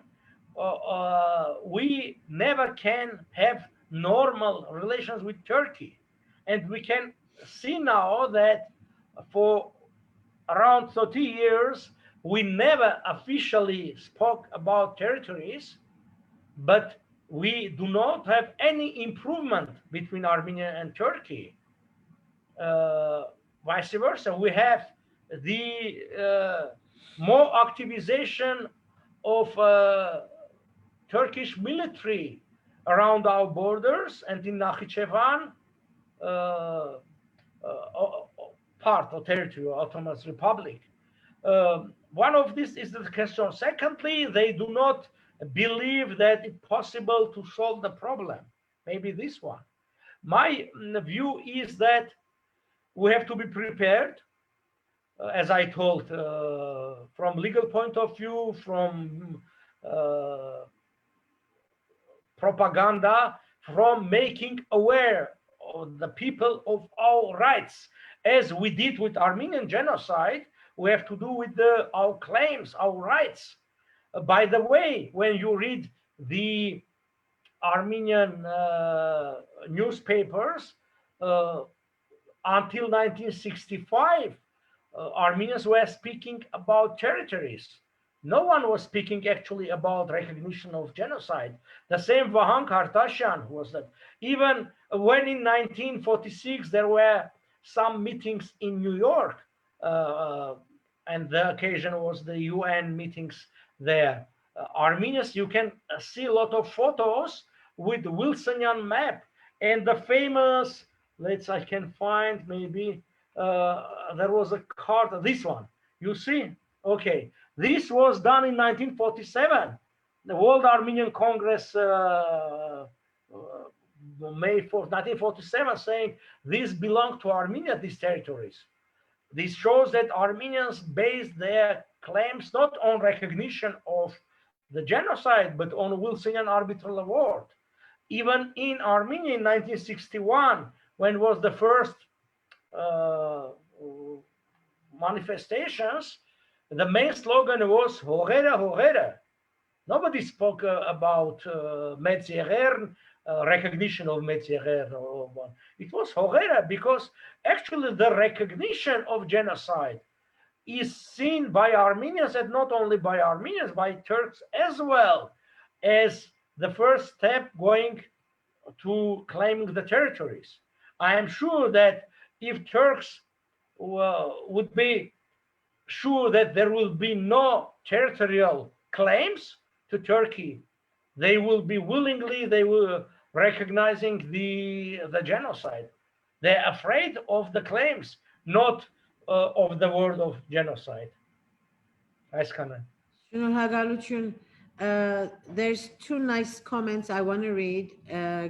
we never can have normal relations with Turkey. And we can see now that for around 30 years, we never officially spoke about territories, but we do not have any improvement between Armenia and Turkey. Vice versa, we have the more activization of Turkish military around our borders and in Nakhichevan, part of territory, Autonomous Republic. One of this is the concern. Secondly, they do not believe that it's possible to solve the problem. Maybe this one. My view is that we have to be prepared, as I told, from legal point of view, from propaganda, from making aware of the people of our rights, as we did with Armenian genocide. We have to do with our claims, our rights. By the way, when you read the Armenian newspapers, until 1965, Armenians were speaking about territories. No one was speaking actually about recognition of genocide. The same Vahan Kartasyan was that. Even when in 1946 there were some meetings in New York, and the occasion was the UN meetings there. Armenians, you can see a lot of photos with Wilsonian map and the famous, I can find maybe, there was a card, this one, you see? Okay, this was done in 1947. The World Armenian Congress, May 4th, 1947, saying these belong to Armenia, these territories. This shows that Armenians based their claims not on recognition of the genocide, but on Wilsonian arbitral award. Even in Armenia in 1961, when was the first manifestations, the main slogan was Horera, Horera. Nobody spoke about Metzierer, recognition of Metzierer. It was Horera, because actually the recognition of genocide is seen by Armenians, and not only by Armenians, by Turks as well, as the first step going to claiming the territories. I am sure that if Turks would be sure that there will be no territorial claims to Turkey, they will be willingly, they will recognizing the genocide. They're afraid of the claims, not of the word of genocide. There's two nice comments I want to read.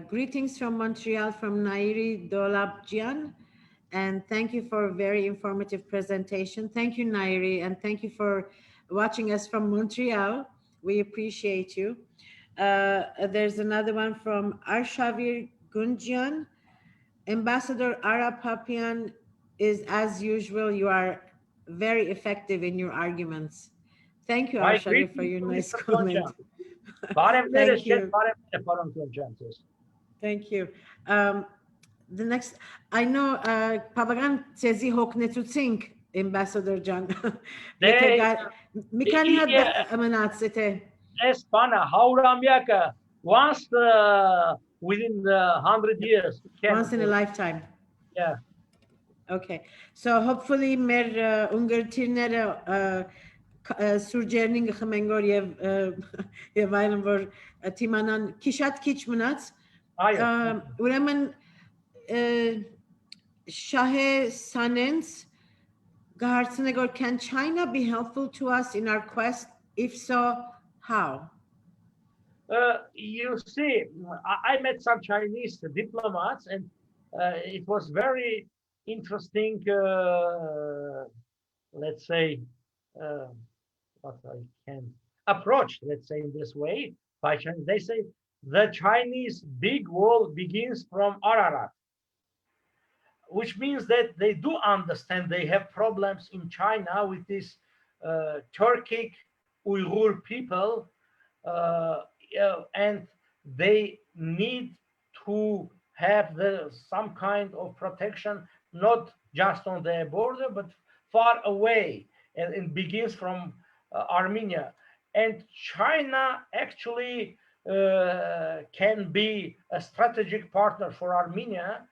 Greetings from Montreal from Nairi Dolabjian, and thank you for a very informative presentation. Thank you, Nairi, and thank you for watching us from Montreal. We appreciate you. There's another one from Arshavir Gunjian. Ambassador Arap Papian is, as usual, you are very effective in your arguments. Thank you, Arshavir, for your nice comment. Thank you. Thank you. The next, I know, Pavagan Tsezi Hoknetutsink, Ambassador Jan. Mikani had Amanat Espana, Hauramyaka, once within 100 years. Once in a lifetime. Yeah. Okay. So hopefully, mer Ungertirnere սուրճերնին գխմենգոր եւ այլն որ թիմանան քիշատ քիչ մնաց Այո, ուրեմն Շահե Սանենց Gahartsenegor, can China be helpful to us in our quest? If so, how? You see, I met some Chinese diplomats, and it was very interesting, let's say, what I can approach, let's say, in this way by Chinese. They say the Chinese big wall begins from Ararat, which means that they do understand they have problems in China with this Turkic Uyghur people, and they need to have some kind of protection, not just on their border, but far away, and it begins from Armenia. And China actually can be a strategic partner for Armenia.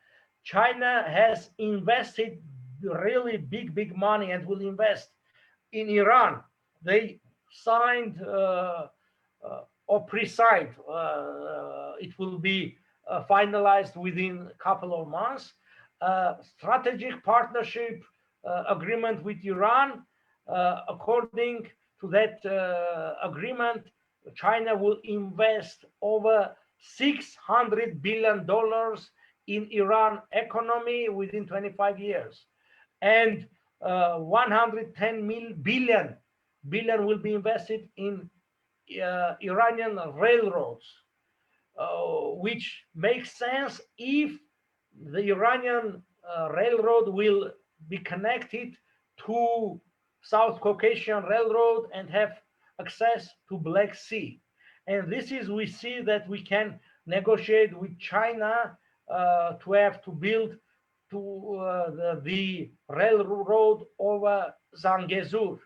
China has invested really big money and will invest in Iran. They signed or pre-signed. It will be finalized within a couple of months. Strategic partnership agreement with Iran. According to that agreement, China will invest over $600 billion in Iran economy within 25 years, and 110 billion will be invested in Iranian railroads, which makes sense if the Iranian railroad will be connected to South Caucasian Railroad and have access to Black Sea. And this is, we see that we can negotiate with China to have to build the railroad over Zangezur,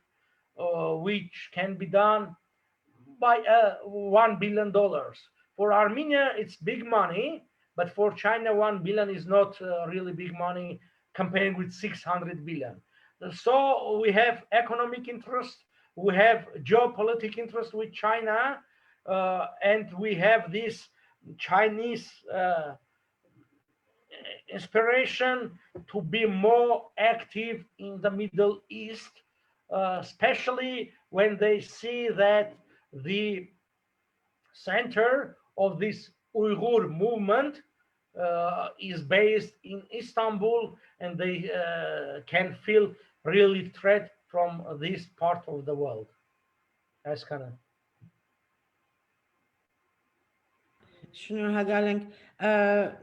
which can be done by $1 billion. For Armenia, it's big money, but for China, 1 billion is not really big money comparing with 600 billion. So we have economic interest, we have geopolitical interest with China, and we have this Chinese inspiration to be more active in the Middle East, especially when they see that the center of this Uyghur movement is based in Istanbul, and they can feel really threat from this part of the world. That's kind of.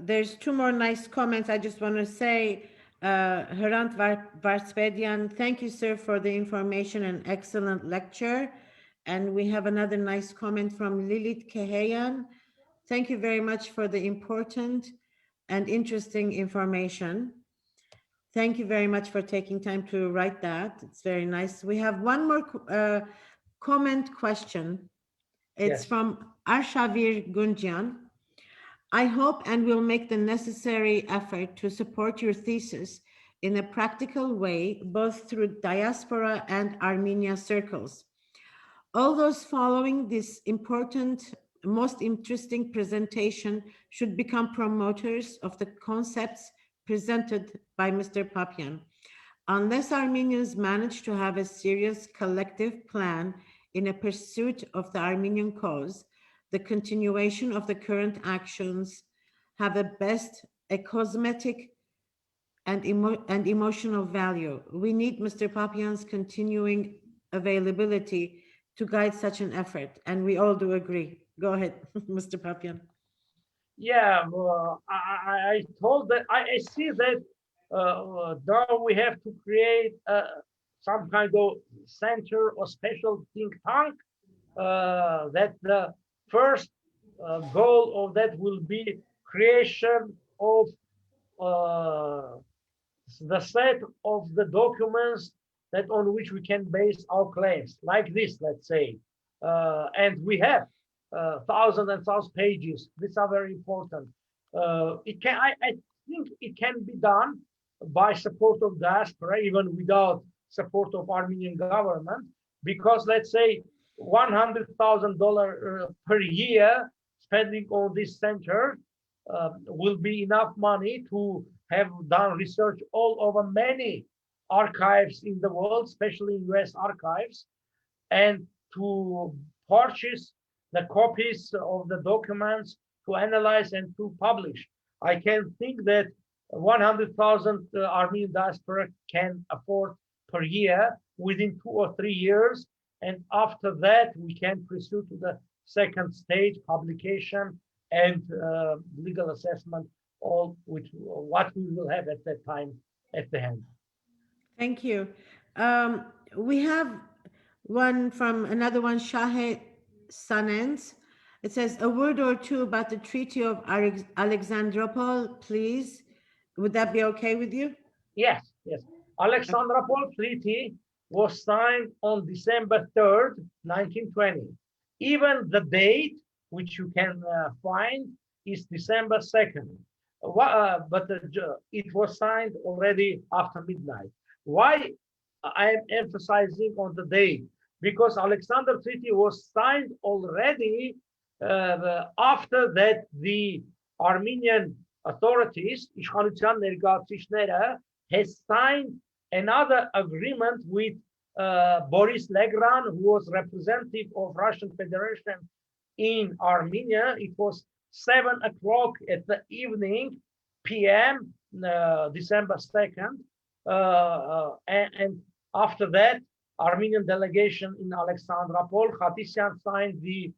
There's two more nice comments. I just want to say, Hrant Varspedian, thank you, sir, for the information and excellent lecture. And we have another nice comment from Lilith Kehayan. Thank you very much for the important and interesting information. Thank you very much for taking time to write that. It's very nice. We have one more comment question. It's from Arshavir Gunjan. I hope and will make the necessary effort to support your thesis in a practical way, both through diaspora and Armenia circles. All those following this important, most interesting presentation should become promoters of the concepts presented by Mr. Papian. Unless Armenians manage to have a serious collective plan in a pursuit of the Armenian cause, the continuation of the current actions have at best a cosmetic and emotional value. We need Mr. Papian's continuing availability to guide such an effort, and we all do agree. Go ahead, Mr. Papian. Yeah, I told that I see that now we have to create some kind of center or special think tank. That the first goal of that will be creation of the set of the documents that on which we can base our claims, like this, let's say, and we have thousands and thousands pages. These are very important. It can, I think, it can be done by support of diaspora, even without support of Armenian government. because let's say $100,000 per year spending on this center will be enough money to have done research all over many archives in the world, especially US archives, and to purchase the copies of the documents to analyze and to publish. I can think that 100,000 Armenian diaspora can afford per year within 2 or 3 years. And after that, we can pursue to the second stage, publication and legal assessment, all with what we will have at that time at the hand. Thank you. We have one from another one, Shahed Sanens. It says, a word or two about the Treaty of Alexandropol, please. Would that be okay with you? Yes, yes. Alexandropol Treaty was signed on December 3rd, 1920. Even the date, which you can find, is December 2nd. But it was signed already after midnight. Why I am emphasizing on the date? Because Alexander Treaty was signed already after that the Armenian authorities, İşğalության ներկայացուցիչները, has signed another agreement with Boris Legran, who was representative of Russian Federation in Armenia. It was 7 o'clock at the evening, PM, December 2nd. And after that, Armenian delegation in Alexandropol, Khatisyan signed the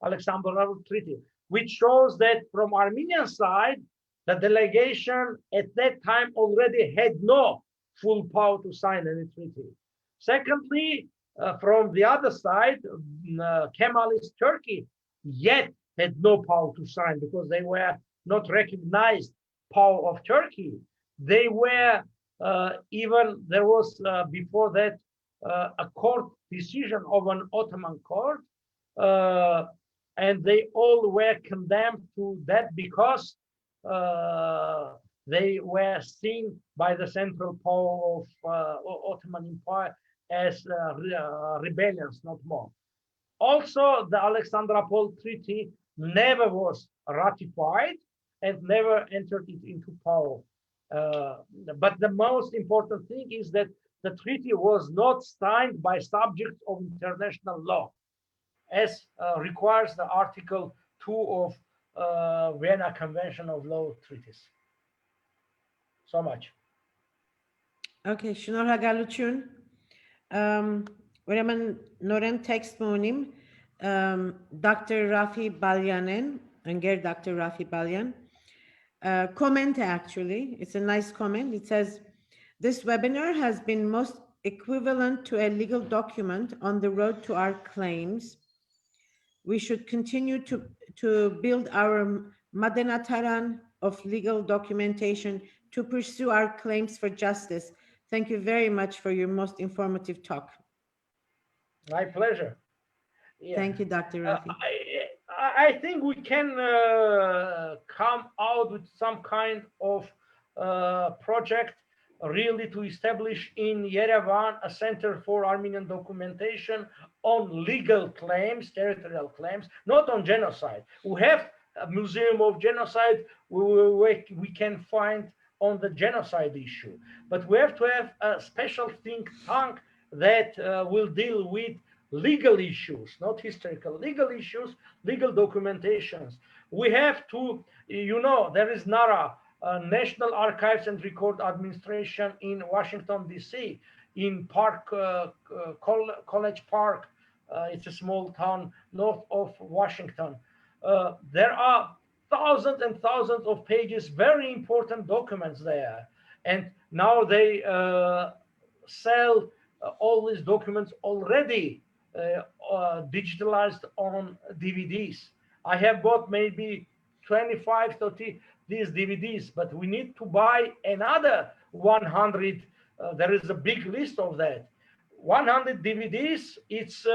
Alexandropol Treaty, which shows that from Armenian side, the delegation at that time already had no full power to sign any treaty. Secondly, from the other side, Kemalist Turkey yet had no power to sign because they were not recognized power of Turkey. They were even, there was before that a court decision of an Ottoman court, and they all were condemned to that because they were seen by the central power of Ottoman Empire as rebellions, not more. Also, the Alexandropol Treaty never was ratified and never entered it into power. But the most important thing is that the treaty was not signed by subjects of international law, as requires the Article 2 of Vienna Convention of Law Treaties. So much. Okay, շնորհակալություն։ Ուրեմն նորեն տեքստ ունիմ Dr. Rafi Balyanեն, ընկեր Dr. Rafi Balyan. Comment actually, it's a nice comment. It says, this webinar has been most equivalent to a legal document on the road to our claims. We should continue to build our Madenataran of legal documentation to pursue our claims for justice. Thank you very much for your most informative talk. My pleasure. Yeah. Thank you, Dr. Rafi. I think we can come out with some kind of project really to establish in Yerevan a center for Armenian documentation on legal claims, territorial claims, not on genocide. We have a museum of genocide we can find on the genocide issue, but we have to have a special think tank that will deal with legal issues, not historical, legal issues, legal documentations. We have to, there is NARA, National Archives and Record Administration in Washington, D.C., in College Park. It's a small town north of Washington. There are thousands and thousands of pages, very important documents there. And now they sell all these documents already digitalized on DVDs. I have bought maybe 25, 30 these DVDs, but we need to buy another 100. There is a big list of that. 100 DVDs, it's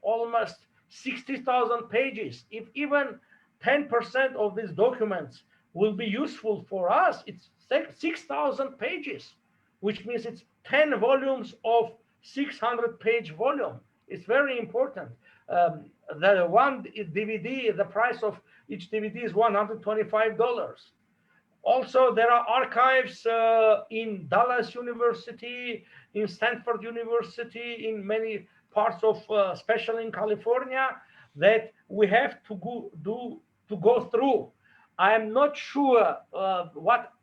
almost 60,000 pages. If even 10% of these documents will be useful for us, it's 6,000 pages, which means it's 10 volumes of 600-page volume. It's very important. The one DVD, the price of each DVD is $125. Also, there are archives in Dallas University, in Stanford University, in many parts of, especially in California, that we have to go through. I am not sure what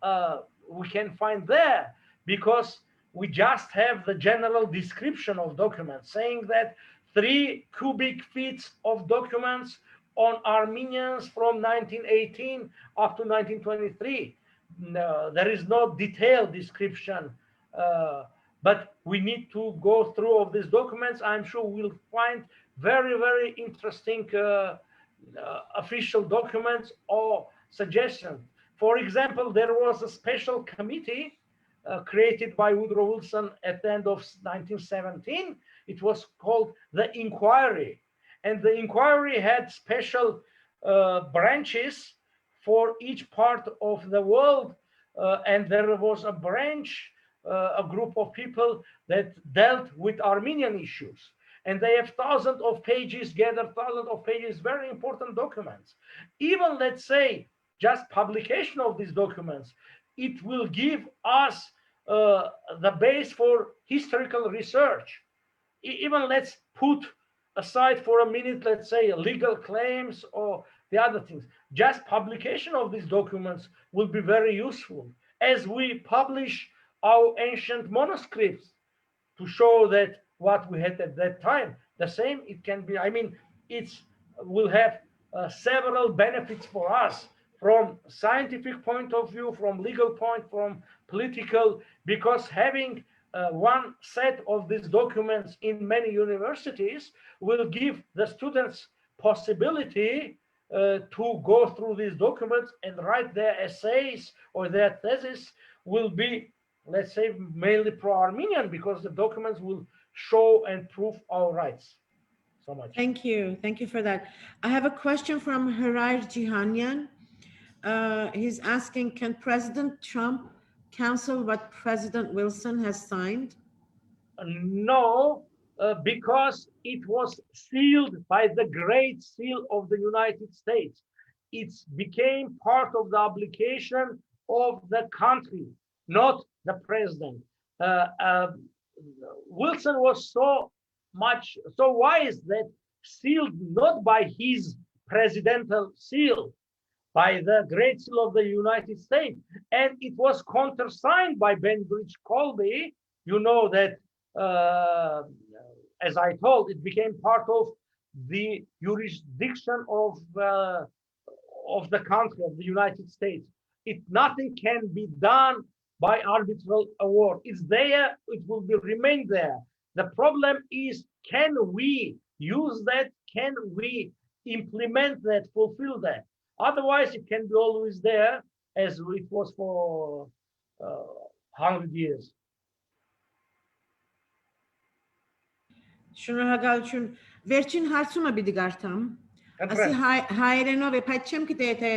we can find there, because we just have the general description of documents saying that 3 cubic feet of documents on Armenians from 1918 up to 1923. No, there is no detailed description, but we need to go through all these documents. I'm sure we'll find very, very interesting official documents or suggestions. For example, there was a special committee created by Woodrow Wilson at the end of 1917. It was called the Inquiry. And the Inquiry had special branches for each part of the world. And there was a branch, a group of people that dealt with Armenian issues. And they have thousands of pages, gathered thousands of pages, very important documents. Even, let's say, just publication of these documents, it will give us the base for historical research. Even let's put aside for a minute, let's say, legal claims or the other things. Just publication of these documents will be very useful as we publish our ancient manuscripts to show that what we had at that time, the same it can be. I mean, it's will have several benefits for us from scientific point of view, from legal point, from political, because having one set of these documents in many universities will give the students possibility to go through these documents and write their essays or their thesis will be, let's say, mainly pro-Armenian, because the documents will show and prove our rights. So much. Thank you. Thank you for that. I have a question from Harar Jihanyan. He's asking, can President Trump cancel what President Wilson has signed? No, because it was sealed by the Great Seal of the United States. It became part of the obligation of the country, not the president. Wilson was so wise that sealed not by his presidential seal, by the Great Seal of the United States, and it was countersigned by Bainbridge Colby. You know that, as I told, it became part of the jurisdiction of the country, of the United States. Nothing can be done by arbitral award. It's there, it will remain there. The problem is, can we use that? Can we implement that, fulfill that? Otherwise, it can be always there as it was for 100 years. Շնորհակալություն։ Վերջին հարցումը պիտի գարտամ։ Ասի հայերենով է, բայց չեմ գիտե թե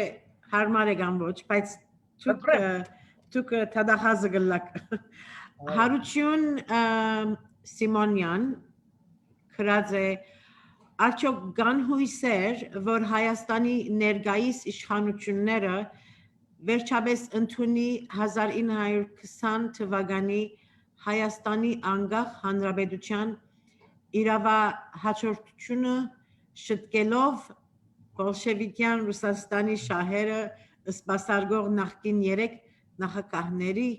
հարմար է կամ ոչ, բայց դուք թադախազը գլակ։ Հարություն Սիմոնյան քրած է, արդյոք կան հույսեր, որ Հայաստանի ներկայիս իշխանությունները վերջապես ընդունի 1920 թվականի Հայաստանի անկախ հանրապետության իրավահաջորդությունը շտկելով բոլշևիկյան Ռուսաստանի շահերը սպասարկող նախկին 3 նախագահների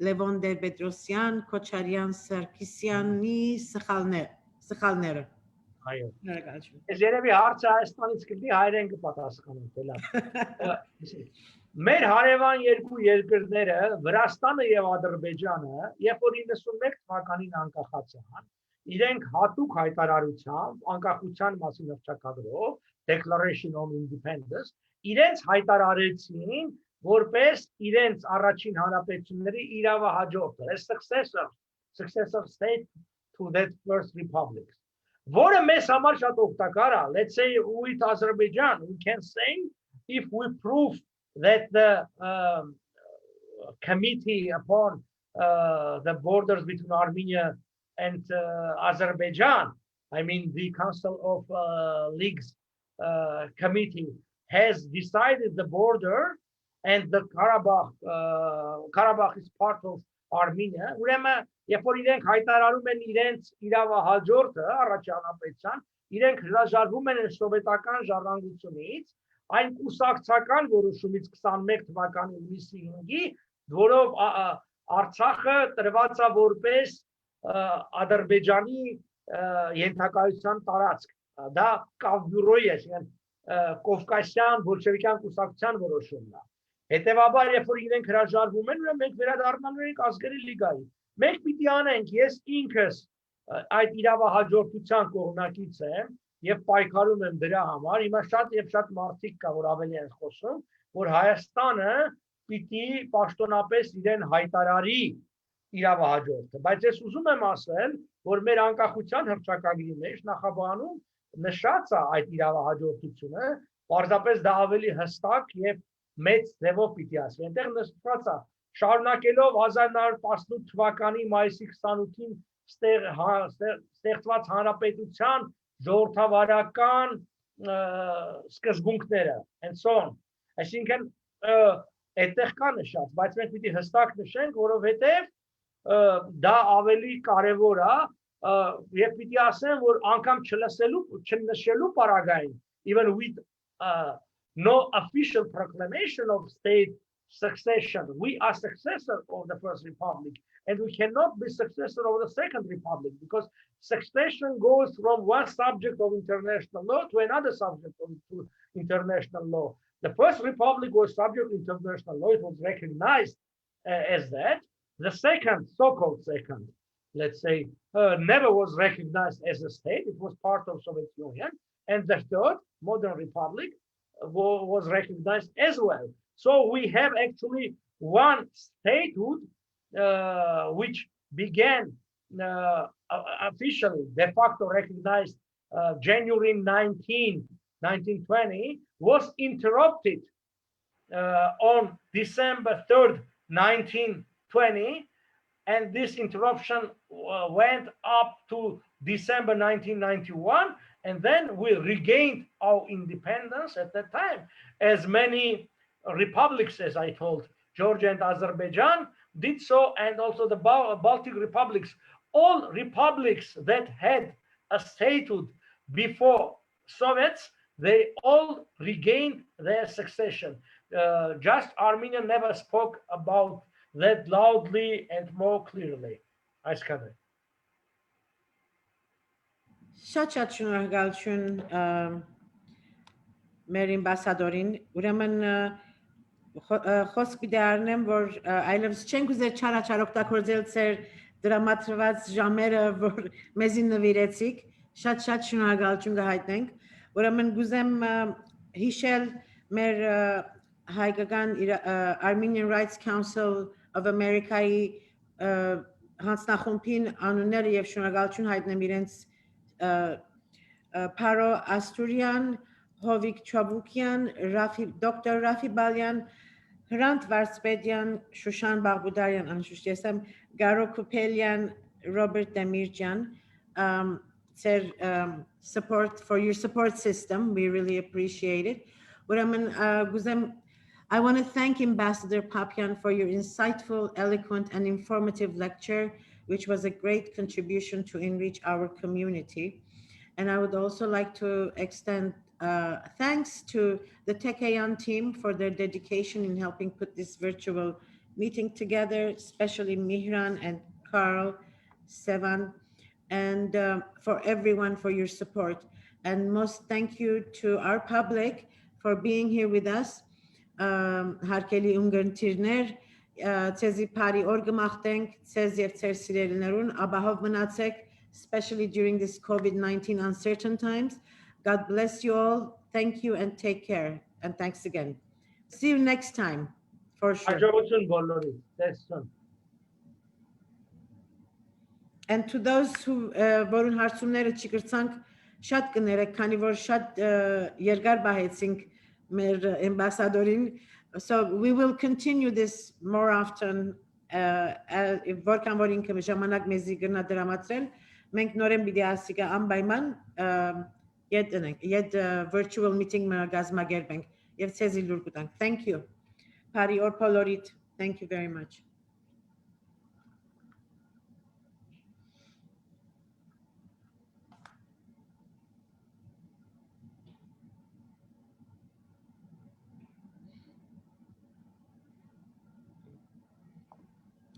Լևոն Տեր-Պետրոսյան, Քոչարյան, Սարգսյանի սխալները։ Այո։ Ես երևի հարցը Հայաստանից կգի հայերեն կպատասխանեմ, դե։ Մեր հարևան երկու երկրները, Վրաստանը եւ Ադրբեջանը, երբ որ 91 թվականին անկախացան, իրենք հատուկ հայտարարությամբ, անկախության մասին հռչակագրով, Declaration on Independence, իրենց հայտարարեցին, որպես իրենց առաջին հանրապետությունների իրավահաջորդը, successor state to that first republic. Որը մեզ համար շատ օգտակար է. Let's say with Azerbaijan, we can say, if we prove that the committee upon the borders between Armenia and Azerbaijan, I mean, the Council of Leagues Committee has decided the border, and the Karabakh is part of Armenia. Ուրեմն, երբ որ իրենք հայտարարում են իրենց իրավահաջորդը առաջանապետության, իրենք հրաժարվում են սովետական ժառանգությունից, այն կուսակցական որոշումից 21 թվականի հունիսի 5-ի, որով Արցախը տրված է որպես Ադրբեջանի ենթակայության տարածք։ Դա Կավբյուրոյի է, Կովկասյան բոլշևիկյան կուսակցության որոշումն է։ Հետևաբար, երբ որ իրենք հրաժարվում են, ուրեմն մենք վերադառնալու ենք ազգերի լիգայի։ Մենք պիտի անենք, ես ինքս այդ իրավահաջորդության կողմնակից եմ եւ պայքարում եմ դրա համար։ Հիմա շատ եւ շատ մարդիկ կա, որ ավելի են խոսում, որ Հայաստանը պիտի պաշտոնապես իրեն հայտարարի իրավահաջորդը, բայց ես ուզում եմ ասել, որ մեր անկախության հռչակագրի մեջ նախաբանում նշած է այդ իրավահաջորդությունը, պարզապես դա ավելի հստակ եւ մեծ ձևով պիտի ասվի։ Այնտեղ նշված է, շարունակելով 1918 թվականի մայիսի 28-ին ստեղծված հանրապետության ժողովրդավարական սկզբունքները, and so on։ Այսինքն այդտեղ կա նշած, բայց մենք պիտի հստակ նշենք, որովհետև դա ավելի կարևոր է, եւ պիտի ասեմ, որ անգամ չնշելու պարագային, even with no official proclamation of state succession, we are successor of the First Republic, and we cannot be successor of the Second Republic, because succession goes from one subject of international law to another subject of international law. The First Republic was subject to international law, it was recognized as that. The second, so-called second, let's say, never was recognized as a state, it was part of Soviet Union, and the third, modern republic, was recognized as well. So we have actually one statehood which began officially, de facto recognized January 19, 1920, was interrupted on December 3rd, 1920, and this interruption went up to December 1991, and then we regained our independence at that time. As many republics, as I told, Georgia and Azerbaijan did so, and also the Baltic republics. All republics that had a statehood before Soviets, they all regained their succession. Just Armenia never spoke about that loudly and more clearly. Այսքանը։ Շատ շնորհակալություն մեր ամբասադորին, ուրեմն խոսք պիտի առնեմ, որ այլևս չենք ուզեր չարաչար օգտագործել ձեր դրամատրված ժամերը, որ մեզին նվիրեցիք, շատ շնորհակալություն կհայտնենք, ուրեմն գուզեմ հիշել մեր հայկական Armenian Rights Council of America-ի հանձնախումբին անունները եւ շնորհակալություն հայտնեմ իրենց Paro Asturian, Hovik Chabukyan, Dr. Rafi Balyan, Hrant Varspedian, Shushan Baghbudarian, anşuştesem, Garo Kupelian, Robert Demirjan, support for your support system. We really appreciate it. I want to thank Ambassador Papian for your insightful, eloquent, and informative lecture, which was a great contribution to enrich our community. And I would also like to extend thanks to the Tekayan team for their dedication in helping put this virtual meeting together, especially Mihran and Carl, Sevan, and for everyone for your support. And most thank you to our public for being here with us. Հարկելի ունգընտիրներ, ցեզի բարի օր կմաղթենք, ցեզ եւ ցեր սիրելիներուն, ապահով մնացեք, especially during this COVID-19 uncertain times. God bless you all. Thank you and take care. And thanks again. See you next time, for sure. Աջակցություն բոլորի, տեսություն։ And to those who որուն հարցումները չկրցանք, շատ կներեք, քանի որ շատ երկար բահեցինք մեր ambassadorin. So we will continue this more often որքան որ ինքը ժամանակ մեզի գնա դրամատրել, մենք նորեն պիտի ասիկա անպայման Yet virtual meeting gazmagerbենք եւ ցեզի լուր կտանք. Thank you. Pari or Polorit, thank you very much.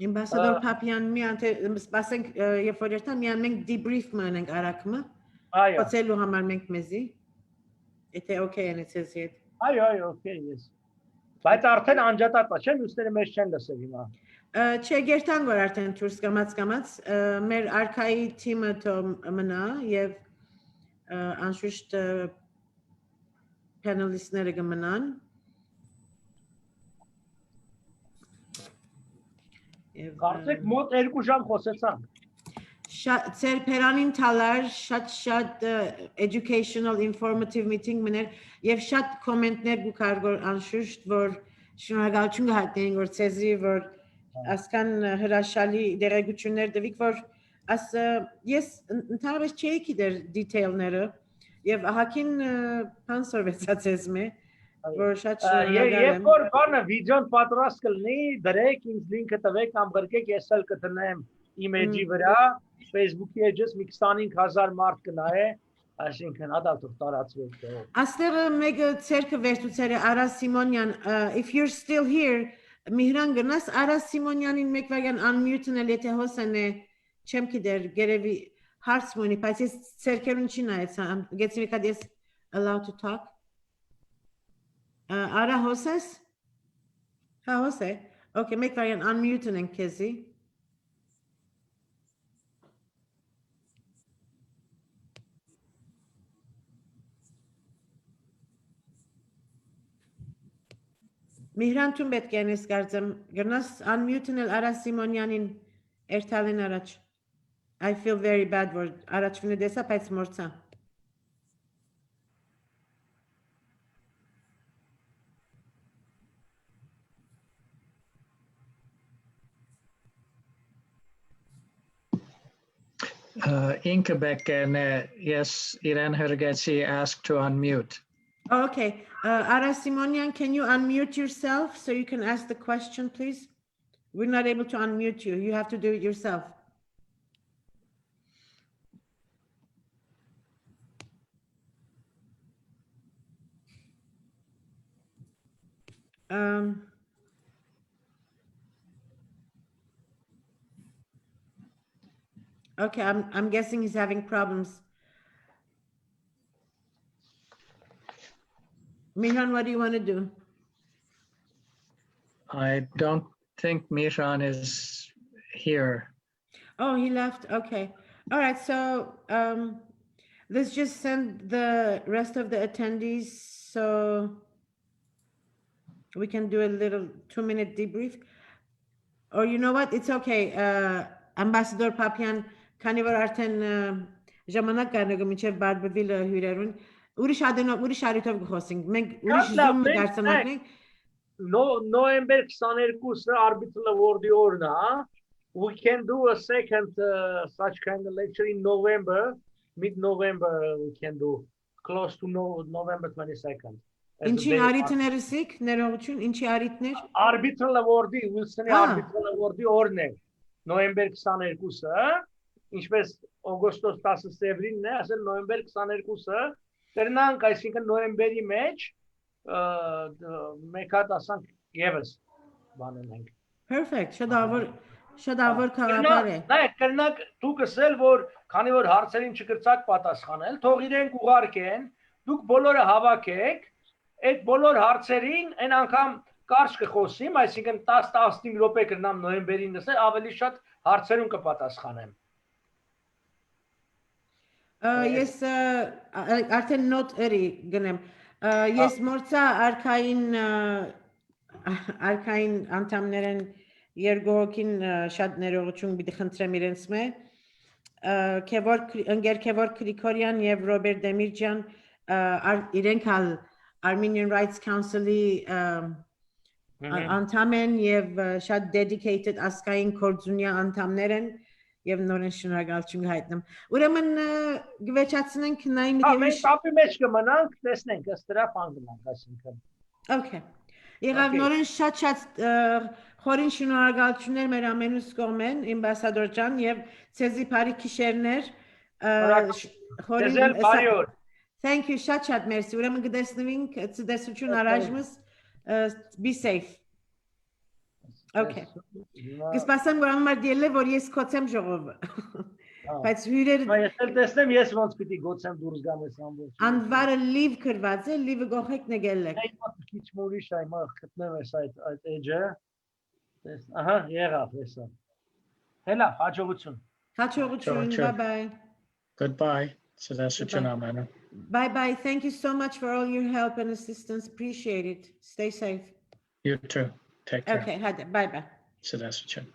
Ambassador Papian միան테 սպասենք երբ որ երթան միան մենք debrief մանենք արակմը Այո Բացելու համար մենք մեզի եթե okay and it says it այո okay yes բայց արդեն անջատած է չէ մյուսները մեզ չեն լսել հիմա չէ գերտան որ արդեն դուրս կամած մեր արքայի թիմը մնա եւ անշուշտ panelistները կմնան Կարծեք մոտ 2 ժամ խոսեցանք Ծեր Փերանին թալար շատ educational informative meeting մներ եւ շատ կոմենտներ գուկարգոր անշուշտ որ շնորհակալություն կհայտնենք որ ցեզի որ ասկան հրաշալի դերակցություններ դվիկ որ ես ընդհանրապես չէի գիտեր դիթեյլները եւ ահագին փանսորվեցած ես մե որ շատ շնորհակալ եմ Երբ որ բանը վիդեոն պատրաստ կլինի դրեք ինձ լինքը տվեք կամ գրկեք ես էլ կտնեմ իմեջի վրա Facebook-ի էջս մի 25000 մարդ կնայե, այսինքն ադալ թող տարածվեք։ Աստեղ մեկը ցերկը վերցուցերը Արա Սիմոնյան, if you're still here, Միհրան գնաս Արա Սիմոնյանին մեկ վայրկյան unmute-նել, եթե հոսեն է, չեմ գիտեր, գերեւի հարց մունի, բայց ես ցերկերուն չի նայեցա, գեցի մի հատ ես allowed to talk։ Արա հոսես։ Հա հոսե։ Okay, մեկ վայրկյան unmute-նեն քեզի։ Միհրան տուն պետք է ես կարծեմ գնաս unmute-նել Արա Սիմոնյանին երթալին առաջ I feel very bad որ առաջվինը դեսա բայց մորցա Inke Becken, yes, Irene Hergetsi asked to unmute. Oh, okay. Ara Simonian, can you unmute yourself so you can ask the question, please? We're not able to unmute you. You have to do it yourself. Okay, I'm guessing he's having problems. Mihran, what do you want to do? I don't think Mihran is here. Oh, he left. Okay. All right. So let's just send the rest of the attendees so we can do a little 2-minute debrief. Or you know what? It's okay. Ambassador Papian, քանի որ արդեն ժամանակ կան գմիչև բարբվիլը հյուրերուն ուրիշ արիտով գխոսենք մենք ուրիշ զում դարձանանք November 22-ը arbitral award-ի օրն է we can do a second such kind of lecture in November mid-November we can do close to November 22nd Ինչի արիտներ ըսիք ներողություն ինչի արիտներ arbitral award-ի Wilson-ի arbitral award-ի օրն է November 22-ը ինչպես օգոստոս 10-ին է ասել նոյեմբեր 22-ը դեռնանք այսինքն նոյեմբերի մեջ մեկ հատ ասանք եւս բանենք Perfect շադավոր քաղաքար է Նայ կրնակ դուք ասել որ քանի որ հարցերին չկրծակ պատասխանել թող իրենք ուղարկեն դուք բոլորը հավաքեք այդ բոլոր հարցերին այն անգամ կարճ կխոսեմ այսինքն 10-15 րոպե կրնամ նոյեմբերին ասել ավելի շատ հարցերուն կպատասխանեմ Ես արդեն նոտ էրի գնեմ ես մորցա արքային անդամներն երգողքին շատ ներողություն պիտի խնդրեմ իրենց մե ընկեր Քևոր Գրիգորյան եւ Ռոբերտ Դեմիրճյան իրենք հալ Armenian Rights Council-ի անդամ են եւ շատ dedicated ասկային կորձունյա անդամներ են եւ նորեն շնորհակալություն հայտնում։ Ուրեմն գվեչացնենք նայ մի Հա, դեպի մենք կապի մեջ կմնանք, տեսնենք, ըստ դրա բան գնանք, այսինքն։ Okay. Եղավ Okay. նորեն շատ խորին շնորհակալություններ մեր ամենուս կողմեն, ամբասադոր ջան եւ ցեզի բարի քիշերներ։ Ձեզ բարի օր։ Thank you, շատ մերսի։ Ուրեմն կտեսնվենք, ցտեսություն առաջմս, be safe. Okay. Կսպասեմ, որ ամար դիելը, որ ես քոցեմ ժողովը։ Բայց հյուրերը Ես էլ տեսնեմ, ես ոնց պիտի գոցեմ դուրս գամ այս ամբողջ։ Անվարը լիվ կրված է, լիվը գողեք նգելեք։ Այո, քիչ մուրիշ այմա գտնեմ այս այդ էջը։ Ահա, եղավ հեսա։ Հելա, հաջողություն։ Հաջողություն, bye bye. Goodbye. Ցտեսություն ամենը։ Bye bye. Thank you so much for all your help and assistance. Appreciate it. Stay safe. You too. Take care. Okay, hadi bye bye. Ցտեսություն։